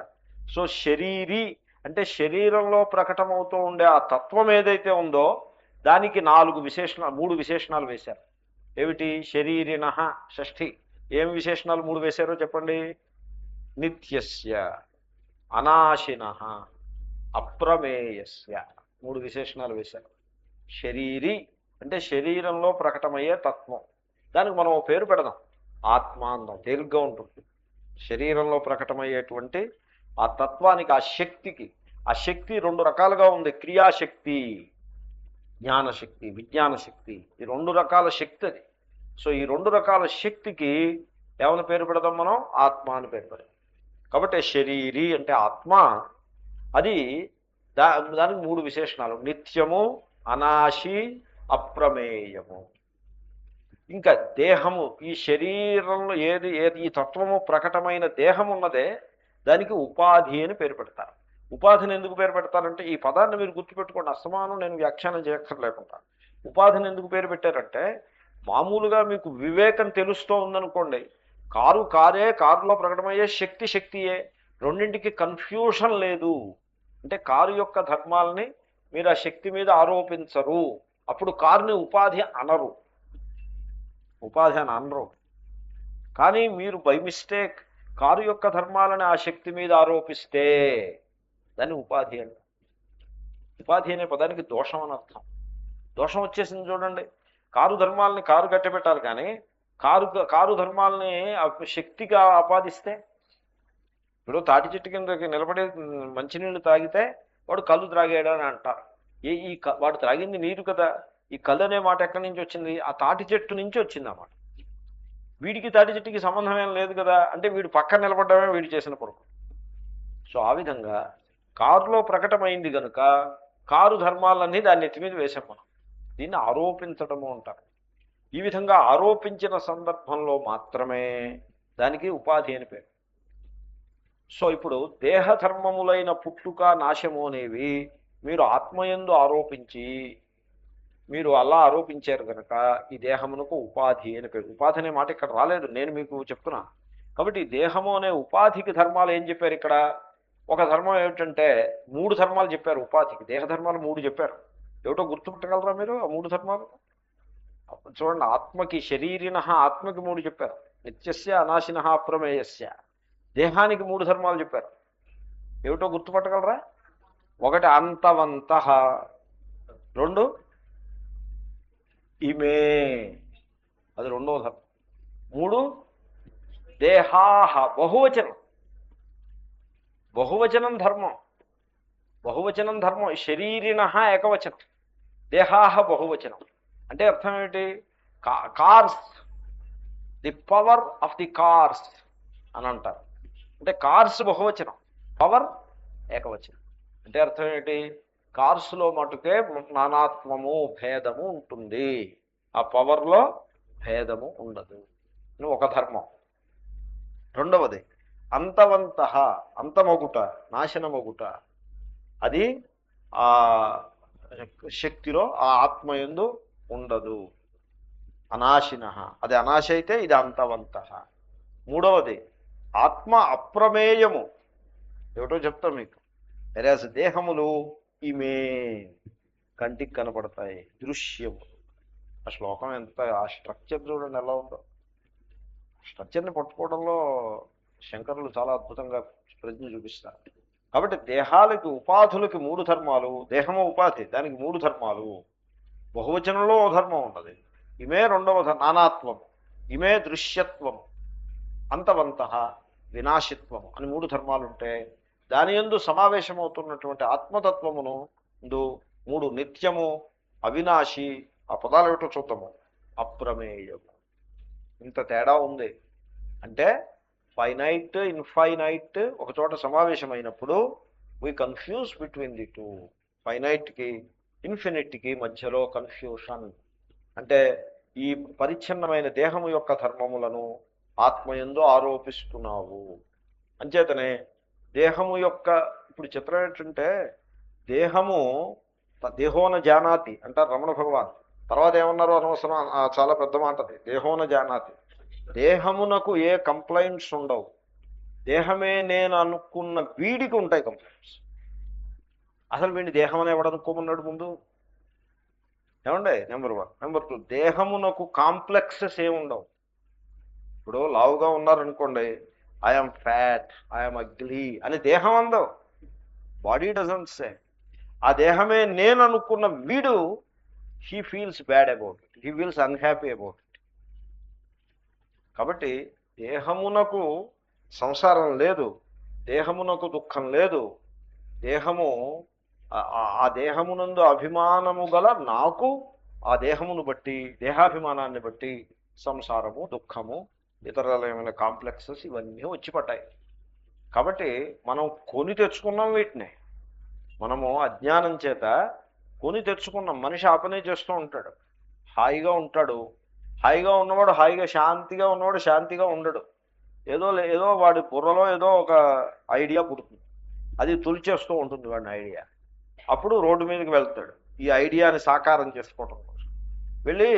సో శరీరి అంటే శరీరంలో ప్రకటమవుతూ ఉండే ఆ తత్వం ఏదైతే ఉందో దానికి మూడు విశేషణాలు వేశారు. ఏమిటి? శరీరిణ షష్ఠి. ఏం విశేషణాలు మూడు వేశారో చెప్పండి. నిత్యస్య, అనాశిన, అప్రమేయస్య. మూడు విశేషణాలు వేశారు. శరీరి అంటే శరీరంలో ప్రకటమయ్యే తత్వం. దానికి మనం ఓ పేరు పెడదాం, ఆత్మ అందం. తేలిగ్గా ఉంటుంది. శరీరంలో ప్రకటమయ్యేటువంటి ఆ తత్వానికి, ఆ శక్తి రెండు రకాలుగా ఉంది. క్రియాశక్తి, జ్ఞానశక్తి, విజ్ఞాన శక్తి. ఈ రెండు రకాల శక్తి అది. సో ఈ రెండు రకాల శక్తికి ఏమైనా పేరు పెడదాం మనం? ఆత్మ అని పేరు పెడదాం. కాబట్టి శరీరి అంటే ఆత్మ. అది దానికి మూడు విశేషణాలు: నిత్యము, అనాశి, అప్రమేయము. ఇంకా దేహము, ఈ శరీరంలో ఏది ఈ తత్వము ప్రకటమైన దేహం ఉన్నదే దానికి ఉపాధి అని పేరు పెడతారు. ఉపాధిని ఎందుకు పేరు పెడతారంటే, ఈ పదాన్ని మీరు గుర్తుపెట్టుకోండి, అసమానం నేను వ్యాఖ్యానం చేయక్కర్లేకుండా. ఉపాధిని ఎందుకు పేరు పెట్టారంటే, మామూలుగా మీకు వివేకం తెలుస్తూ ఉందనుకోండి, కారులో ప్రకటమయ్యే శక్తియే, రెండింటికి కన్ఫ్యూషన్ లేదు. అంటే కారు యొక్క ధర్మాలని మీరు ఆ శక్తి మీద ఆరోపించరు, అప్పుడు కారుని ఉపాధి అనరు. కానీ మీరు బై మిస్టేక్ కారు యొక్క ధర్మాలని ఆ శక్తి మీద ఆరోపిస్తే దాన్ని ఉపాధి అంట. ఉపాధి అనే పదానికి దోషం అని అర్థం. దోషం వచ్చేసింది చూడండి. కారు ధర్మాలని కారు కట్టబెట్టాలి, కానీ కారు ధర్మాలని శక్తిగా ఆపాదిస్తే, ఇప్పుడు తాటి చెట్టు కిందకి నిలబడి మంచినీళ్ళు తాగితే వాడు కళ్ళు త్రాగాడు అని అంటారు. వాడు త్రాగింది నీరు కదా. ఈ కళ్ళు అనే మాట ఎక్కడి నుంచి వచ్చింది? ఆ తాటి చెట్టు నుంచి వచ్చింది అన్నమాట. వీడికి తాటి చెట్టుకి సంబంధం ఏం లేదు కదా. అంటే వీడు పక్కన నిలబడ్డమే వీడు చేసిన పొరకు. సో ఆ విధంగా కారులో ప్రకటమైంది కనుక కారు ధర్మాలన్నీ దాన్ని ఎత్తి మీద వేసాం మనం. దీన్ని ఆరోపించడము అంటారు. ఈ విధంగా ఆరోపించిన సందర్భంలో మాత్రమే దానికి ఉపాధి అని పేరు. సో ఇప్పుడు దేహధర్మములైన పుట్టుక, నాశము అనేవి మీరు ఆత్మయందు ఆరోపించి, మీరు అలా ఆరోపించారు కనుక ఈ దేహమునకు ఉపాధి అని పేరు. ఉపాధి అనే మాట ఇక్కడ రాలేదు, నేను మీకు చెప్తున్నా. కాబట్టి ఈ దేహము అనే ఉపాధికి ధర్మాలు ఏం చెప్పారు ఇక్కడ? ఒక ధర్మం ఏమిటంటే, మూడు ధర్మాలు చెప్పారు ఉపాధికి. దేహధర్మాలు మూడు చెప్పారు. ఏమిటో గుర్తుపెట్టగలరా మీరు ఆ మూడు ధర్మాలు? చూడండి, ఆత్మకి, శరీరిన ఆత్మకి మూడు చెప్పారు. నిత్యస్య, అనాశిన, అప్రమేయస్య. దేహానికి మూడు ధర్మాలు చెప్పారు. ఏమిటో గుర్తుపట్టగలరా? ఒకటి అంతవంత, రెండు ఇమే, అది రెండవ ధర్మం. మూడు దేహాహ, బహువచనం ధర్మం. శరీరిన ఏకవచనం, దేహాహ బహువచనం. అంటే అర్థం ఏమిటి? Cars, the power of the cars అని అంటారు. అంటే కార్స్ బహువచనం, పవర్ ఏకవచనం. అంటే అర్థం ఏంటి? కార్స్లో మటుకే నానాత్మము, భేదము ఉంటుంది, ఆ పవర్లో భేదము ఉండదు. ఒక ధర్మం. రెండవది అంతవంత, అంతమొగుట, నాశనమొగుట. అది ఆ శక్తిలో, ఆ ఆత్మయందు ఉండదు. అనాశిన, అది అనాశ అయితే ఇది అంతవంత. మూడవది ఆత్మ అప్రమేయము. ఏమిటో చెప్తాం మీకు. వెరాజ్ దేహములు ఇమే, కంటికి కనపడతాయి, దృశ్యము. ఆ శ్లోకం ఎంత, ఆ స్ట్రక్చర్ చూడండి ఎలా ఉందో. స్ట్రక్చర్ని పట్టుకోవడంలో శంకరులు చాలా అద్భుతంగా ప్రజ్ఞ చూపిస్తారు. కాబట్టి దేహాలకి, ఉపాధులకి మూడు ధర్మాలు. దేహము ఉపాధి, దానికి మూడు ధర్మాలు. బహువచనంలో ఓ ధర్మం ఉన్నది. ఇమే రెండవ నానాత్వము, ఇమే దృశ్యత్వము, అంతవంత వినాశిత్వము అని మూడు ధర్మాలు ఉంటే, దాని యందు సమావేశమవుతున్నటువంటి ఆత్మతత్వమును మూడు నిత్యము, అవినాశి, ఆ పదాలు ఏమిటో చూద్దాము. అప్రమేయము. ఇంత తేడా ఉంది. అంటే ఫైనైట్, ఇన్ఫైనైట్ ఒక చోట సమావేశమైనప్పుడు we confuse between the two. ఫైనైట్కి, ఇన్ఫినిట్కి మధ్యలో కన్ఫ్యూషన్. అంటే ఈ పరిచ్ఛిన్నమైన దేహము యొక్క ధర్మములను ఆత్మయందు ఆరోపిస్తున్నావు. అంచేతనే దేహము యొక్క, ఇప్పుడు చిత్రం ఏంటంటే, దేహోన జానాతి అంటారు రమణ భగవాన్. తర్వాత ఏమన్నారో అనవసరం, చాలా పెద్ద మాట అది. దేహోన జానాతి. దేహమునకు ఏ కంప్లైంట్స్ ఉండవు. దేహమే నేను అనుకున్న వీడికి ఉంటాయి కంప్లైంట్స్. అసలు వీడిని దేహం అని ఎవడనుకోమన్నాడు ముందు? ఏమండే? నెంబర్ 1. నెంబర్ 2, దేహమునకు కాంప్లెక్సెస్ ఏముండవు. ఇప్పుడు లావుగా ఉన్నారనుకోండి, ఐఎమ్ ఫ్యాట్, ఐఎమ్ అగ్లీ అని దేహం అందవు. Body doesn't say. ఆ దేహమే నేను అనుకున్న వీడు he feels bad about it, he feels unhappy about it. కాబట్టి దేహమునకు సంసారం లేదు, దేహమునకు దుఃఖం లేదు. దేహము ఆ దేహమునందు అభిమానము గల నాకు ఆ దేహమును బట్టి, దేహాభిమానాన్ని బట్టి సంసారము, దుఃఖము, ఇతరులమైన కాంప్లెక్సెస్ ఇవన్నీ వచ్చి పట్టాయి. కాబట్టి మనం కొని తెచ్చుకున్నాం వీటిని. మనము అజ్ఞానం చేత కొని తెచ్చుకున్నాం. మనిషి ఆ పనే చేస్తూ ఉంటాడు. హాయిగా ఉంటాడు. హాయిగా ఉన్నవాడు హాయిగా, శాంతిగా ఉన్నవాడు శాంతిగా ఉండడు. ఏదో వాడి బుర్రలో ఏదో ఒక ఐడియా పుడుతుంది, అది తులిచేస్తూ ఉంటుంది వాడిని ఐడియా. అప్పుడు రోడ్డు మీదకి వెళ్తాడు ఈ ఐడియాని సాకారం చేసుకోవటం కోసం. వెళ్ళి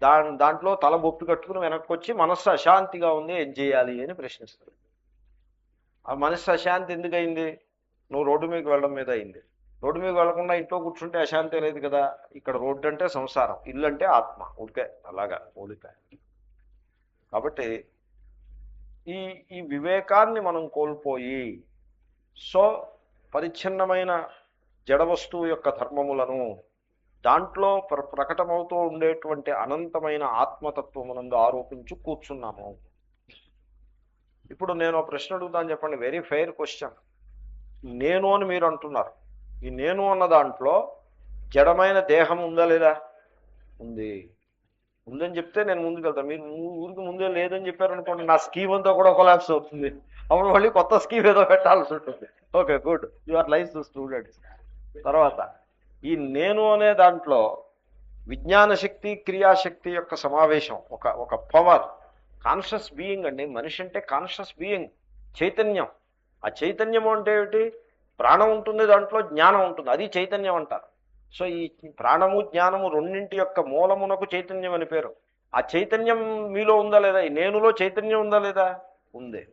దాంట్లో తల బొప్పి కట్టుకుని వెనక్కి వచ్చి మనస్సు అశాంతిగా ఉంది, ఏం చేయాలి అని ప్రశ్నిస్తాడు. ఆ మనస్సు అశాంతి ఎందుకు అయింది? నువ్వు రోడ్డు మీదకి వెళ్ళడం మీద అయింది. రోడ్డు మీద వెళ్లకుండా ఇంట్లో కూర్చుంటే అశాంతి లేదు కదా. ఇక్కడ రోడ్డు అంటే సంసారం, ఇల్లు అంటే ఆత్మ, ఉడికే అలాగా ఊడికాయ. కాబట్టి ఈ ఈ వివేకాన్ని మనం కోల్పోయి, సో పరిచ్ఛిన్నమైన జడ వస్తువు యొక్క ధర్మములను, దాంట్లో ప్రకటమవుతూ ఉండేటువంటి అనంతమైన ఆత్మతత్వమునందు ఆరోపించి కూర్చున్నాము. ఇప్పుడు నేను ప్రశ్న అడుగుతాను, చెప్పండి. Very fair question. నేను అని మీరు అంటున్నారు. ఈ నేను అన్న దాంట్లో జడమైన దేహం ఉందా లేదా? ఉంది. ఉందని చెప్తే నేను ముందుకు వెళ్తాను. మీరు ఊరికి ముందే లేదని చెప్పారనుకోండి, నా స్కీమ్ అంతా కూడా కొలాప్స్ అవుతుంది. అప్పుడు మళ్ళీ కొత్త స్కీమ్ ఏదో పెట్టాల్సి ఉంటుంది. Okay, good, you are life students. తర్వాత ఈ నేను అనే దాంట్లో విజ్ఞాన శక్తి, క్రియాశక్తి యొక్క సమావేశం, ఒక పవర్, కాన్షియస్ బీయింగ్ అండి. మనిషి అంటే కాన్షియస్ బీయింగ్, చైతన్యం. ఆ చైతన్యం అంటే ఏమిటి? ప్రాణం ఉంటుంది, దాంట్లో జ్ఞానం ఉంటుంది, అది చైతన్యం అంటారు. సో ఈ ప్రాణము, జ్ఞానము రెండింటి యొక్క మూలమునకు చైతన్యం అని పేరు. ఆ చైతన్యం మీలో ఉందా లేదా? ఈ నేనులో చైతన్యం ఉందా లేదా? ఉంది.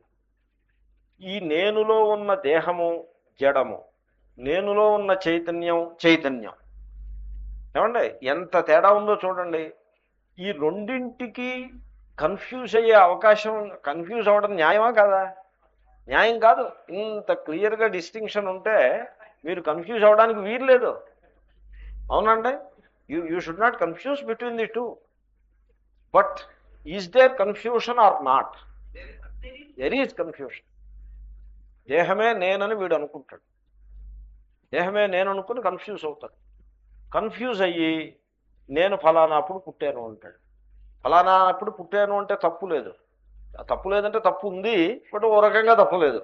ఈ నేనులో ఉన్న దేహము జడము, నేనులో ఉన్న చైతన్యం చైతన్యం. ఏమండి, ఎంత తేడా ఉందో చూడండి. ఈ రెండింటికి కన్ఫ్యూజ్ అయ్యే అవకాశం, కన్ఫ్యూజ్ అవ్వడం న్యాయమా కాదా? న్యాయం కాదు. ఇంత క్లియర్గా డిస్టింక్షన్ ఉంటే మీరు కన్ఫ్యూజ్ అవ్వడానికి వీలు లేదు. అవునండి, you should not confuse between the two. But is there confusion or not? There is confusion. దేహమే నేనని వీడు అనుకుంటాడు. దేహమే నేను అనుకుని కన్ఫ్యూజ్ అవుతాడు. కన్ఫ్యూజ్ అయ్యి నేను ఫలానా అప్పుడు పుట్టాను అంటాడు. ఫలానా అప్పుడు పుట్టాను అంటే తప్పు లేదు. తప్పు లేదంటే తప్పు ఉంది, బట్ ఓ రకంగా తప్పు లేదు.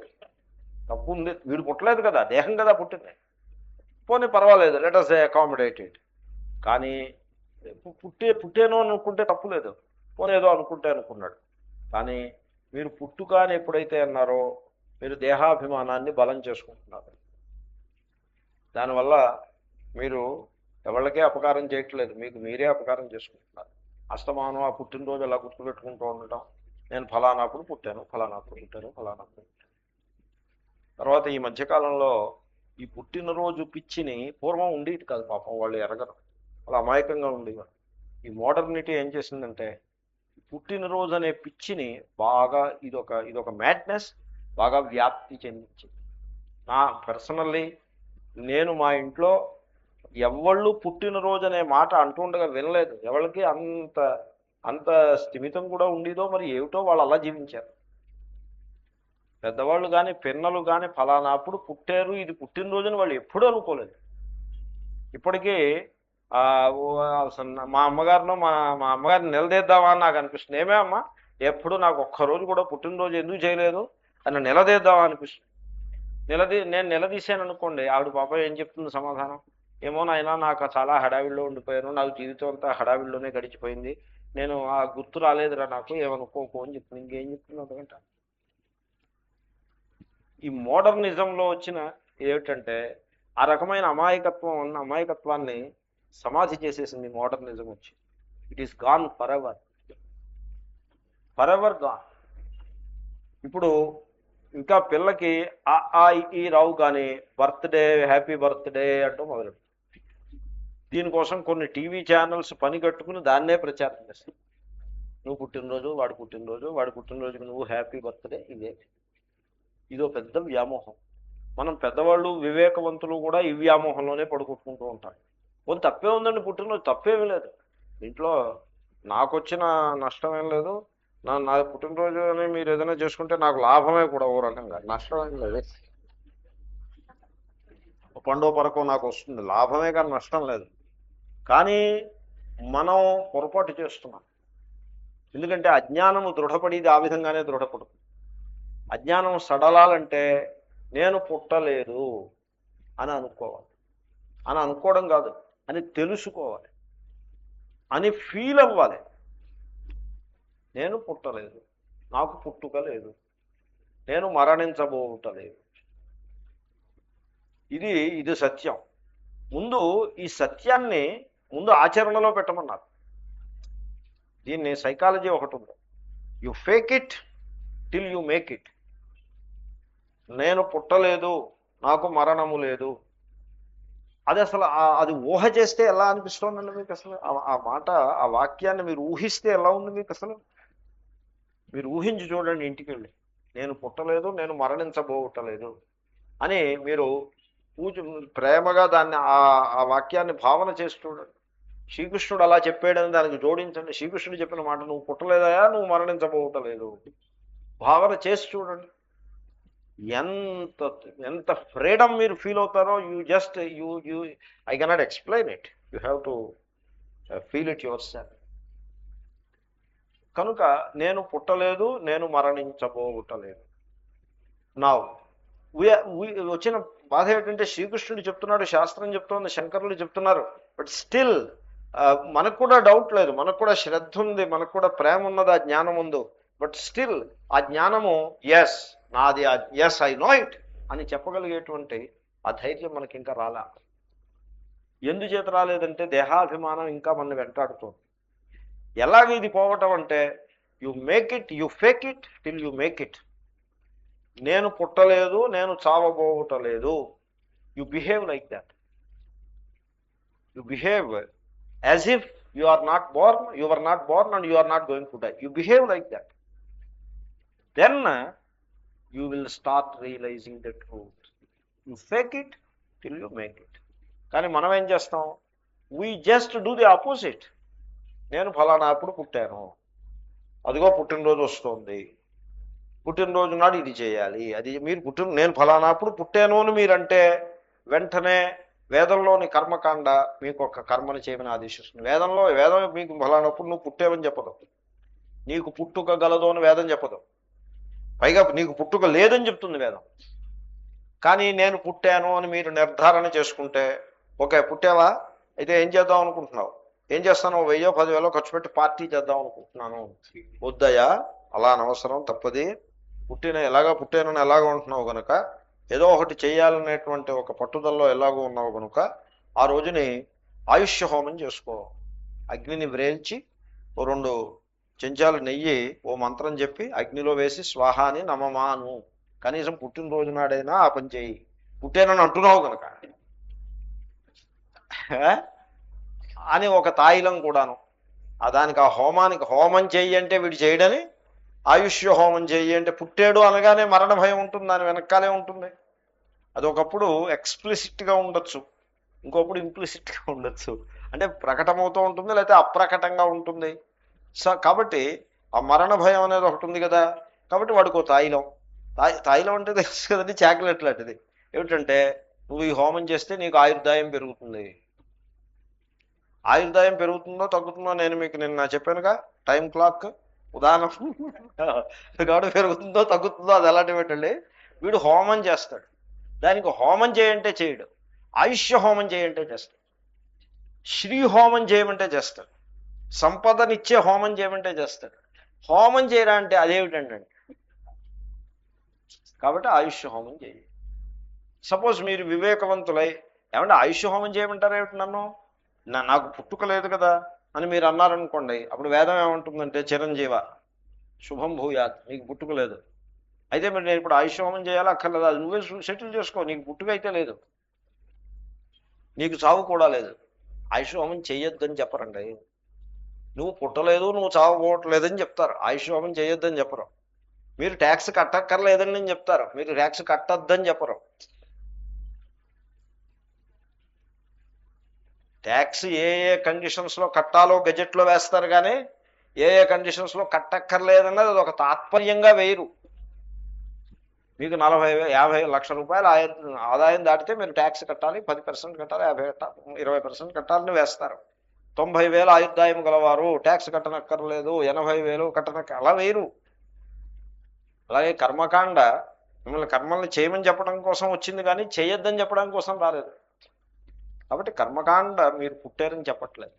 తప్పు ఉంది, వీడు పుట్టలేదు కదా, దేహం కదా పుట్టింది. పోనీ పర్వాలేదు, లెట్ అస్ అకామిడేట్ ఇట్. కానీ పుట్టాను అనుకుంటే తప్పు లేదు. పోనీ ఏదో అనుకుంటే అనుకున్నాడు. కానీ మీరు పుట్టుక అని ఎప్పుడైతే అన్నారో, మీరు దేహాభిమానాన్ని బలం చేసుకుంటున్నారు. దానివల్ల మీరు ఎవరికే అపకారం చేయట్లేదు, మీకు మీరే అపకారం చేసుకుంటున్నారు. అస్తమానం ఆ పుట్టినరోజు అలా గుర్తుపెట్టుకుంటూ ఉండటం, నేను ఫలానాప్పుడు పుట్టాను, ఫలానాప్పుడు పుట్టాను, ఫలానాప్పుడు పుట్టాను. తర్వాత ఈ మధ్యకాలంలో ఈ పుట్టినరోజు పిచ్చిని, పూర్వం ఉండేది కాదు పాపం, వాళ్ళు ఎరగరు, వాళ్ళు అమాయకంగా ఉండేవారు. ఈ మోడర్నిటీ ఏం చేసిందంటే పుట్టినరోజు అనే పిచ్చిని బాగా, ఇదొక మ్యాడ్నెస్ బాగా వ్యాప్తి చెందించింది. నా పర్సనల్లీ నేను మా ఇంట్లో ఎవళ్ళు పుట్టినరోజు అనే మాట అంటుండగా వినలేదు. ఎవరికి అంత స్థిమితం కూడా ఉండేదో మరి ఏమిటో, వాళ్ళు అలా జీవించారు. పెద్దవాళ్ళు కానీ పిన్నలు కానీ ఫలానా అప్పుడు పుట్టారు, ఇది పుట్టినరోజుని వాళ్ళు ఎప్పుడూ అనుకోలేదు. ఇప్పటికీ మా అమ్మగారినో మా అమ్మగారిని నిలదీద్దామా అని నాకు అనిపిస్తుంది. ఏమే అమ్మ, ఎప్పుడు నాకు ఒక్కరోజు కూడా పుట్టినరోజు ఎందుకు చేయలేదు అని నిలదీద్దామా అనిపిస్తుంది. నేను నిలదీశాను అనుకోండి, ఆవిడ పాప ఏం చెప్తుంది సమాధానం? ఏమో నాయనా, నాకు చాలా హడావిడిలో ఉండిపోయాను, నాకు జీవితం అంతా హడావిడిలోనే గడిచిపోయింది, నేను ఆ గుర్తు రాలేదురా నాకు, ఏమనుకోకు అని చెప్తుంది. ఇంకేం చెప్తుంది అంతకంట? ఈ మోడర్నిజంలో వచ్చిన ఏమిటంటే ఆ రకమైన అమాయకత్వాన్ని సమాధి చేసేసింది మోడర్నిజం వచ్చి. It is gone for ever gone. ఇప్పుడు ఇంకా పిల్లకి ఆ ఈ రావు కానీ బర్త్డే హ్యాపీ బర్త్డే అంటూ మొదలు. దీనికోసం కొన్ని టీవీ ఛానల్స్ పని కట్టుకుని దాన్నే ప్రచారం చేస్తాయి. నువ్వు పుట్టినరోజు వాడు పుట్టినరోజు, వాడి పుట్టినరోజుకి నువ్వు హ్యాపీ బర్త్డే, ఇదో పెద్ద వ్యామోహం. మనం పెద్దవాళ్ళు వివేకవంతులు కూడా ఈ వ్యామోహంలోనే పడుకుంటూ ఉంటారు. కొంత తప్పే ఉందండి, పుట్టినరోజు తప్పేమీ లేదు. ఇంట్లో నాకు వచ్చిన నష్టం ఏం లేదు. నా పుట్టినరోజు అని మీరు ఏదైనా చేసుకుంటే నాకు లాభమే కూడా, ఓ రకంగా నష్టం ఏం లేదు. పండో పరకో నాకు వస్తుంది, లాభమే కానీ నష్టం లేదు. కానీ మనం పొరపాటు చేస్తున్నాం. ఎందుకంటే అజ్ఞానము దృఢపడేది ఆ విధంగానే దృఢపడుతుంది. అజ్ఞానం సడలాలంటే నేను పుట్టలేదు అని అనుకోవాలి. అని అనుకోవడం కాదు, అని తెలుసుకోవాలి, అని ఫీల్ అవ్వాలి. నేను పుట్టలేదు, నాకు పుట్టుక లేదు, నేను మరణించబోటలేదు. ఇది సత్యం. ముందు ఈ సత్యాన్ని ముందు ఆచరణలో పెట్టమన్నారు. దీన్ని సైకాలజీ ఒకటి ఉంది, you fake it till you make it. నేను పుట్టలేదు, నాకు మరణము లేదు, అది అసలు అది ఊహ చేస్తే ఎలా అనిపిస్తోందండి మీకు? అసలు ఆ మాట, ఆ వాక్యాన్ని మీరు ఊహిస్తే ఎలా ఉంది మీకు? అసలు మీరు ఊహించి చూడండి ఇంటికి వెళ్ళి, నేను పుట్టలేదు, నేను మరణించబోవటలేదు అని మీరు ప్రేమగా దాన్ని ఆ వాక్యాన్ని భావన చేసి చూడండి. శ్రీకృష్ణుడు అలా చెప్పాడని దానికి జోడించండి. శ్రీకృష్ణుడు చెప్పిన మాట, నువ్వు పుట్టలేదయా, నువ్వు మరణించబోవటలేదు, భావన చేసి చూడండి. ఎంత ఎంత ఫ్రీడమ్ మీరు ఫీల్ అవుతారో. I cannot explain it, you have to feel it your self. కనుక నేను పుట్టలేదు, నేను మరణించబోవటలేదు. నా వచ్చిన బాధ ఏంటంటే శ్రీకృష్ణుడు చెప్తున్నాడు, శాస్త్రం చెప్తోంది, శంకరులు చెప్తున్నారు, బట్ స్టిల్ మనకు కూడా డౌట్ లేదు, మనకు కూడా శ్రద్ధ ఉంది, మనకు కూడా ప్రేమ ఉన్నది, ఆ జ్ఞానం ఉందో. బట్ స్టిల్ ఆ జ్ఞానము ఎస్ నాది, ఎస్ ఐ నో ఇట్ అని చెప్పగలిగేటువంటి ఆ ధైర్యం మనకి ఇంకా రాలా. ఎందుచేత రాలేదంటే దేహాభిమానం ఇంకా మన వెంటాడుతుంది. ఎలాగ ఇది పోవటం అంటే, you make it, you fake it till you make it. నేను పుట్టలేదు, నేను చావబోవటలేదు. You behave like that. You behave as if you are not born, you are not born and you are not going to die. You behave like that. Then you will start realizing the truth. You fake it till you make it. కానీ మనం ఏం చేస్తాం? we just do the opposite. నేను ఫలానా అప్పుడు పుట్టాను, అదిగో పుట్టినరోజు వస్తుంది, పుట్టినరోజు నాడు ఇది చేయాలి, అది మీరు నేను ఫలానా అప్పుడు పుట్టాను అని మీరంటే వెంటనే వేదంలోని కర్మకాండ మీకు ఒక కర్మను చేయమని ఆదేశిస్తుంది. వేదం మీకు ఫలానప్పుడు నువ్వు పుట్టావని చెప్పదు, నీకు పుట్టుక గలదు అని వేదం చెప్పదు. పైగా నీకు పుట్టుక లేదని చెప్తుంది వేదం. కానీ నేను పుట్టాను అని మీరు నిర్ధారణ చేసుకుంటే, ఓకే పుట్టావా, అయితే ఏం చేద్దాం అనుకుంటున్నావు? ఏం చేస్తాను? 1000-10,000 ఖర్చు పెట్టి పార్టీ చేద్దాం అనుకుంటున్నాను. వద్దయా, అలా అనవసరం, తప్పది. ఎలాగా పుట్టానని ఎలాగో ఉంటున్నావు కనుక ఏదో ఒకటి చేయాలనేటువంటి ఒక పట్టుదలలో ఎలాగో ఉన్నావు కనుక ఆ రోజుని ఆయుష్య హోమం చేసుకో. అగ్నిని వ్రేల్చి 2 చెంచాలు నెయ్యి ఓ మంత్రం చెప్పి అగ్నిలో వేసి స్వాహాని నమమాను. కనీసం పుట్టినరోజు నాడైనా ఆ పని చేయి, పుట్టానని అంటున్నావు కనుక అని ఒక తాయిలం కూడాను. దానికి ఆ హోమానికి, హోమం చెయ్యి అంటే వీడు చేయడని, ఆయుష్య హోమం చెయ్యి అంటే పుట్టాడు అనగానే మరణ భయం ఉంటుంది, దాని వెనకాలే ఉంటుంది. అది ఒకప్పుడు ఎక్స్ప్లిసిట్గా ఉండొచ్చు, ఇంకొప్పుడు ఇంప్లిసిట్గా ఉండొచ్చు. అంటే ప్రకటమవుతూ ఉంటుంది, లేకపోతే అప్రకటంగా ఉంటుంది. కాబట్టి ఆ మరణ భయం అనేది ఒకటి ఉంది కదా. కాబట్టి వాడికి తాయిలం అంటే తెలుసు కదండి, చాక్లెట్ లాంటిది. ఏమిటంటే, నువ్వు ఈ హోమం చేస్తే నీకు ఆయుర్దాయం పెరుగుతుంది. ఆయుర్దాయం పెరుగుతుందో తగ్గుతుందో నేను మీకు నిన్న చెప్పానుగా, టైం క్లాక్ ఉదాహరణ. కాబట్టి పెరుగుతుందో తగ్గుతుందో అది ఎలాంటి పెట్టండి. వీడు హోమం చేస్తాడు, దానికి హోమం చేయంటే చేయడు, ఆయుష్య హోమం చేయంటే చేస్తాడు, శ్రీ హోమం చేయమంటే చేస్తాడు, సంపదనిచ్చే హోమం చేయమంటే చేస్తాడు. హోమం చేయరా అంటే అదేమిటండి. కాబట్టి ఆయుష్య హోమం చేయి. సపోజ్ మీరు వివేకవంతులై, ఏమంటే ఆయుష్య హోమం చేయమంటారు ఏమిటి, నన్ను నాకు పుట్టుక లేదు కదా అని మీరు అన్నారనుకోండి, అప్పుడు వేదం ఏమంటుందంటే, చిరంజీవ శుభం భూయాత్, నీకు పుట్టుక లేదు, అయితే మరి నేను ఇప్పుడు ఆయుష్ హోమం చేయాలా అక్కర్లేదు, అది నువ్వే సెటిల్ చేసుకో. నీకు పుట్టుక అయితే లేదు, నీకు చావు కూడా లేదు. ఆయుష్ హోమం చెయ్యొద్దని చెప్పరండి. నువ్వు పుట్టలేదు, నువ్వు చావపోవట్లేదని చెప్తారు. ఆయుష్ హోమం చేయొద్దని చెప్పరు. మీరు ట్యాక్స్ కట్టక్కర్లేదని చెప్తారు, మీరు ట్యాక్స్ కట్టొద్దని చెప్పరు. ట్యాక్స్ ఏ ఏ కండిషన్స్లో కట్టాలో గెజెట్లో వేస్తారు, కానీ ఏ ఏ కండిషన్స్లో కట్టక్కర్లేదన్నది అది ఒక తాత్పర్యంగా వేయరు. మీకు 40,000 50 లక్షల రూపాయలు ఆదాయం దాటితే మీరు ట్యాక్స్ కట్టాలి, 10% కట్టాలి, 50 కట్టాలి, 20% కట్టాలని వేస్తారు. 90,000 ఆయుర్దాయం గలవారు ట్యాక్స్ కట్టనక్కర్లేదు, 80,000 అలా వేయరు. అలాగే కర్మకాండ మిమ్మల్ని కర్మల్ని చేయమని చెప్పడం కోసం వచ్చింది, కానీ చేయొద్దని చెప్పడం కోసం రాలేదు. కాబట్టి కర్మకాండ మీరు పుట్టారని చెప్పట్లేదు.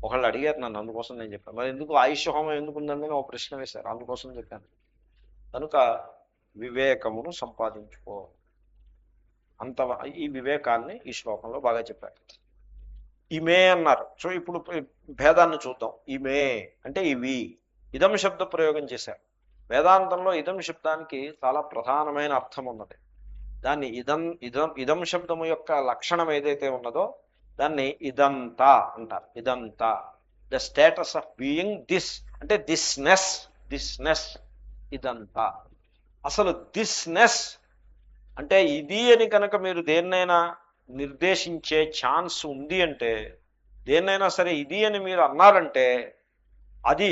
ఒకళ్ళు అడిగారు నన్ను, అందుకోసం నేను చెప్పాను. మరి ఎందుకు ఆయుష్ హోమం ఎందుకు ఉందని ఒక ప్రశ్న వేశారు, అందుకోసం చెప్పాను. కనుక వివేకమును సంపాదించుకో. అంత ఈ వివేకాన్ని ఈ శ్లోకంలో బాగా చెప్పారు. ఇమే అన్నారు. సో ఇప్పుడు భేదాన్ని చూద్దాం. ఇమే అంటే ఇవి, ఇదం శబ్ద ప్రయోగం చేశారు. వేదాంతంలో ఇదం శబ్దానికి చాలా ప్రధానమైన అర్థం ఉన్నది. దాన్ని ఇదం శబ్దము యొక్క లక్షణం ఏదైతే ఉన్నదో దాన్ని ఇదంతా అంటారు. ఇదంతా the status of being this, అంటే దిస్నెస్ ఇదంతా. అసలు దిస్నెస్ అంటే ఇది అని కనుక మీరు దేన్నైనా నిర్దేశించే ఛాన్స్ ఉంది అంటే, దేన్నైనా సరే ఇది అని మీరు అన్నారంటే అది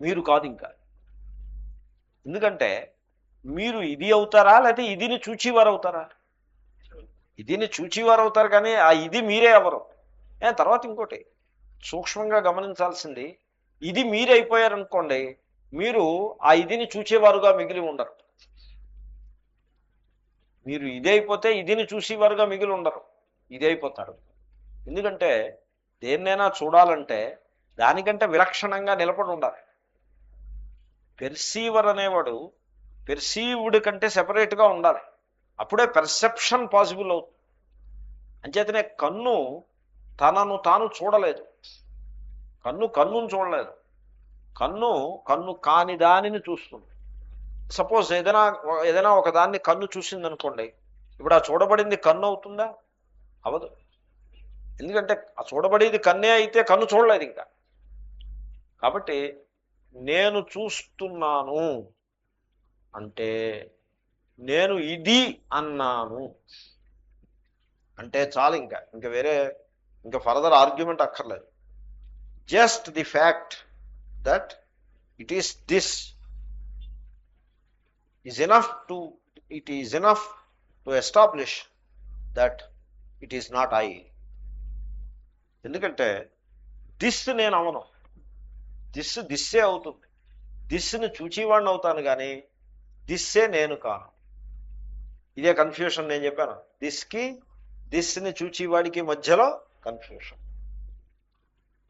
మీరు కాదు ఇంకా. ఎందుకంటే మీరు ఇది అవుతారా, లేకపోతే ఇదిని చూచివారు అవుతారా? ఇదిని చూచివారు అవుతారు, కానీ ఆ ఇది మీరే ఎవరు. తర్వాత ఇంకోటి సూక్ష్మంగా గమనించాల్సింది, ఇది మీరే అయిపోయారనుకోండి, మీరు ఆ ఇదిని చూచేవారుగా మిగిలి ఉండరు. మీరు ఇది అయిపోతే ఇదిని చూసేవారుగా మిగిలి ఉండరు, ఇది అయిపోతారు. ఎందుకంటే దేన్నైనా చూడాలంటే దానికంటే విలక్షణంగా నిలబడి ఉండాలి. పెర్సీవర్ అనేవాడు పెర్సీవ్డ్ కంటే సెపరేట్గా ఉండాలి, అప్పుడే పెర్సెప్షన్ పాసిబుల్ అవుతుంది. అంచేతనే కన్ను తనను తాను చూడలేదు, కన్నును చూడలేదు. కన్ను కాని దానిని చూస్తుంది. సపోజ్ ఏదైనా ఒక దాన్ని కన్ను చూసింది అనుకోండి, ఇప్పుడు ఆ చూడబడింది కన్ను అవుతుందా? అవదు. ఎందుకంటే ఆ చూడబడేది కన్నే అయితే కన్ను చూడలేదు ఇంకా. కాబట్టి నేను చూస్తున్నాను అంటే నేను ఇది అన్నాను అంటే చాలు, ఇంకా వేరే ఫర్దర్ ఆర్గ్యుమెంట్ అక్కర్లేదు. Just the fact that it is this is enough to establish that it is not I. ఎందుకంటే దిస్ నేను అవను, దిస్సే అవుతుంది. దిస్ని చూచేవాడిని అవుతాను, కానీ దిస్సే నేను కాను. ఇదే కన్ఫ్యూషన్ నేను చెప్పాను. దిస్ని చూచేవాడికి మధ్యలో కన్ఫ్యూషన్.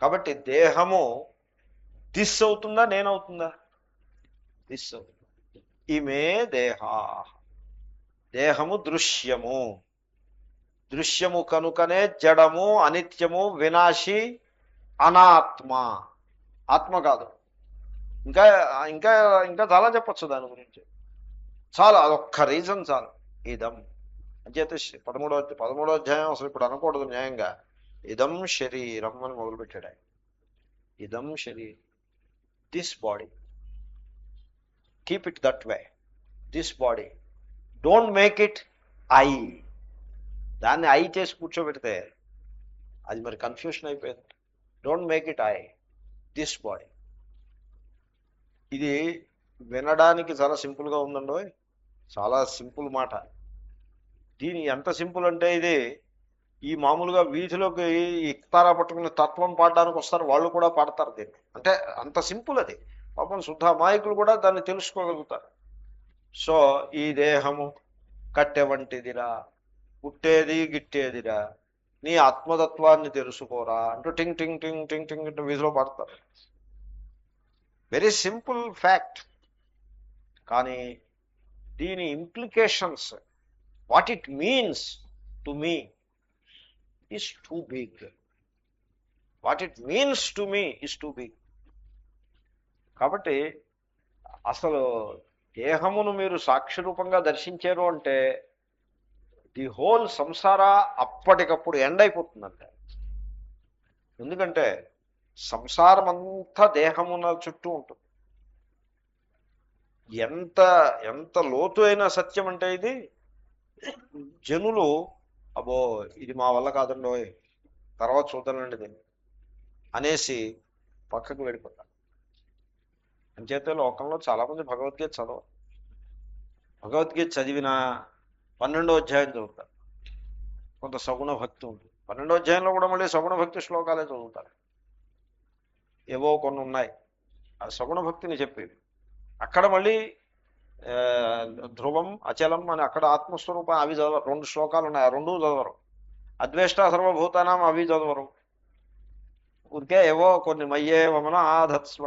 కాబట్టి దేహము దిస్ అవుతుందా, నేనవుతుందా? దిస్ అవుతుంది. ఇమే దేహా, దేహము దృశ్యము కనుకనే జడము, అనిత్యము, వినాశి, అనాత్మ. ఆత్మ కాదు. ఇంకా ఇంకా ఇంకా చాలా చెప్పచ్చు దాని గురించి. చాలు, అదొక్క రీజన్ చాలు. ఇదం అంచేత 13వ అధ్యాయం అసలు ఇప్పుడు అనకూడదు న్యాయంగా. ఇదం శరీరం అని మొదలుపెట్టాడు ఆయన. ఇదం శరీరం, this body, keep it that way. This body, don't make it I. దాన్ని ఐ చేసి కూర్చోబెడితే అది మరి కన్ఫ్యూషన్ అయిపోయింది. Don't make it I, this body. ఇది వినడానికి చాలా సింపుల్గా ఉందండో, చాలా సింపుల్ మాట. దీని ఎంత సింపుల్ అంటే, ఇది ఈ మామూలుగా వీధిలోకి ఇక్తారా పట్టుకుని తత్వం పాడడానికి వస్తారు, వాళ్ళు కూడా పాడతారు దీన్ని. అంటే అంత సింపుల్ అది. పాపం శుద్ధ అమాయకులు కూడా దాన్ని తెలుసుకోగలుగుతారు. సో ఈ దేహము కట్టె వంటిదిరా, పుట్టేది గిట్టేదిరా, నీ ఆత్మతత్వాన్ని తెలుసుకోరా అంటూ టింగ్ టింగ్ టింగ్ టింగ్ టింగ్ అంటూ వీధిలో పాడతారు. Very simple fact. కానీ దీని implications, what it means to me is too big. What it means to me is too big. కాబట్టి అసలు దేహమును మీరు సాక్షి రూపంగా దర్శించారు అంటే ది హోల్ సంసార అప్పటికప్పుడు ఎండ్ అయిపోతుందంటే. ఎందుకంటే సంసారం అంతా దేహమున చుట్టూ ఉంటుంది. ఎంత ఎంత లోతు అయిన సత్యం అంటే ఇది, జనులు అబ్బో ఇది మా వల్ల కాదండోయ్, తర్వాత చూద్దానండి దీన్ని అనేసి పక్కకు వెళ్ళిపోతారు. అంచేతే లోకంలో చాలామంది భగవద్గీత చదవరు. భగవద్గీత చదివిన 12వ అధ్యాయం చదువుతారు. కొంత సగుణ భక్తి ఉంటుంది. 12వ అధ్యాయంలో కూడా మళ్ళీ సగుణ భక్తి శ్లోకాలే చదువుతారు. ఏవో కొన్ని ఉన్నాయి ఆ సగుణ భక్తిని చెప్పేవి. అక్కడ మళ్ళీ ధ్రువం అచలం అని అక్కడ ఆత్మస్వరూపం అవి చదవరు. 2 శ్లోకాలు ఉన్నాయి, ఆ 2 చదవరు. అద్వేష్ట సర్వభూతానం అవి చదవరు. ఊరికే ఏవో కొన్ని మయ్యే వమన ఆధత్స్వ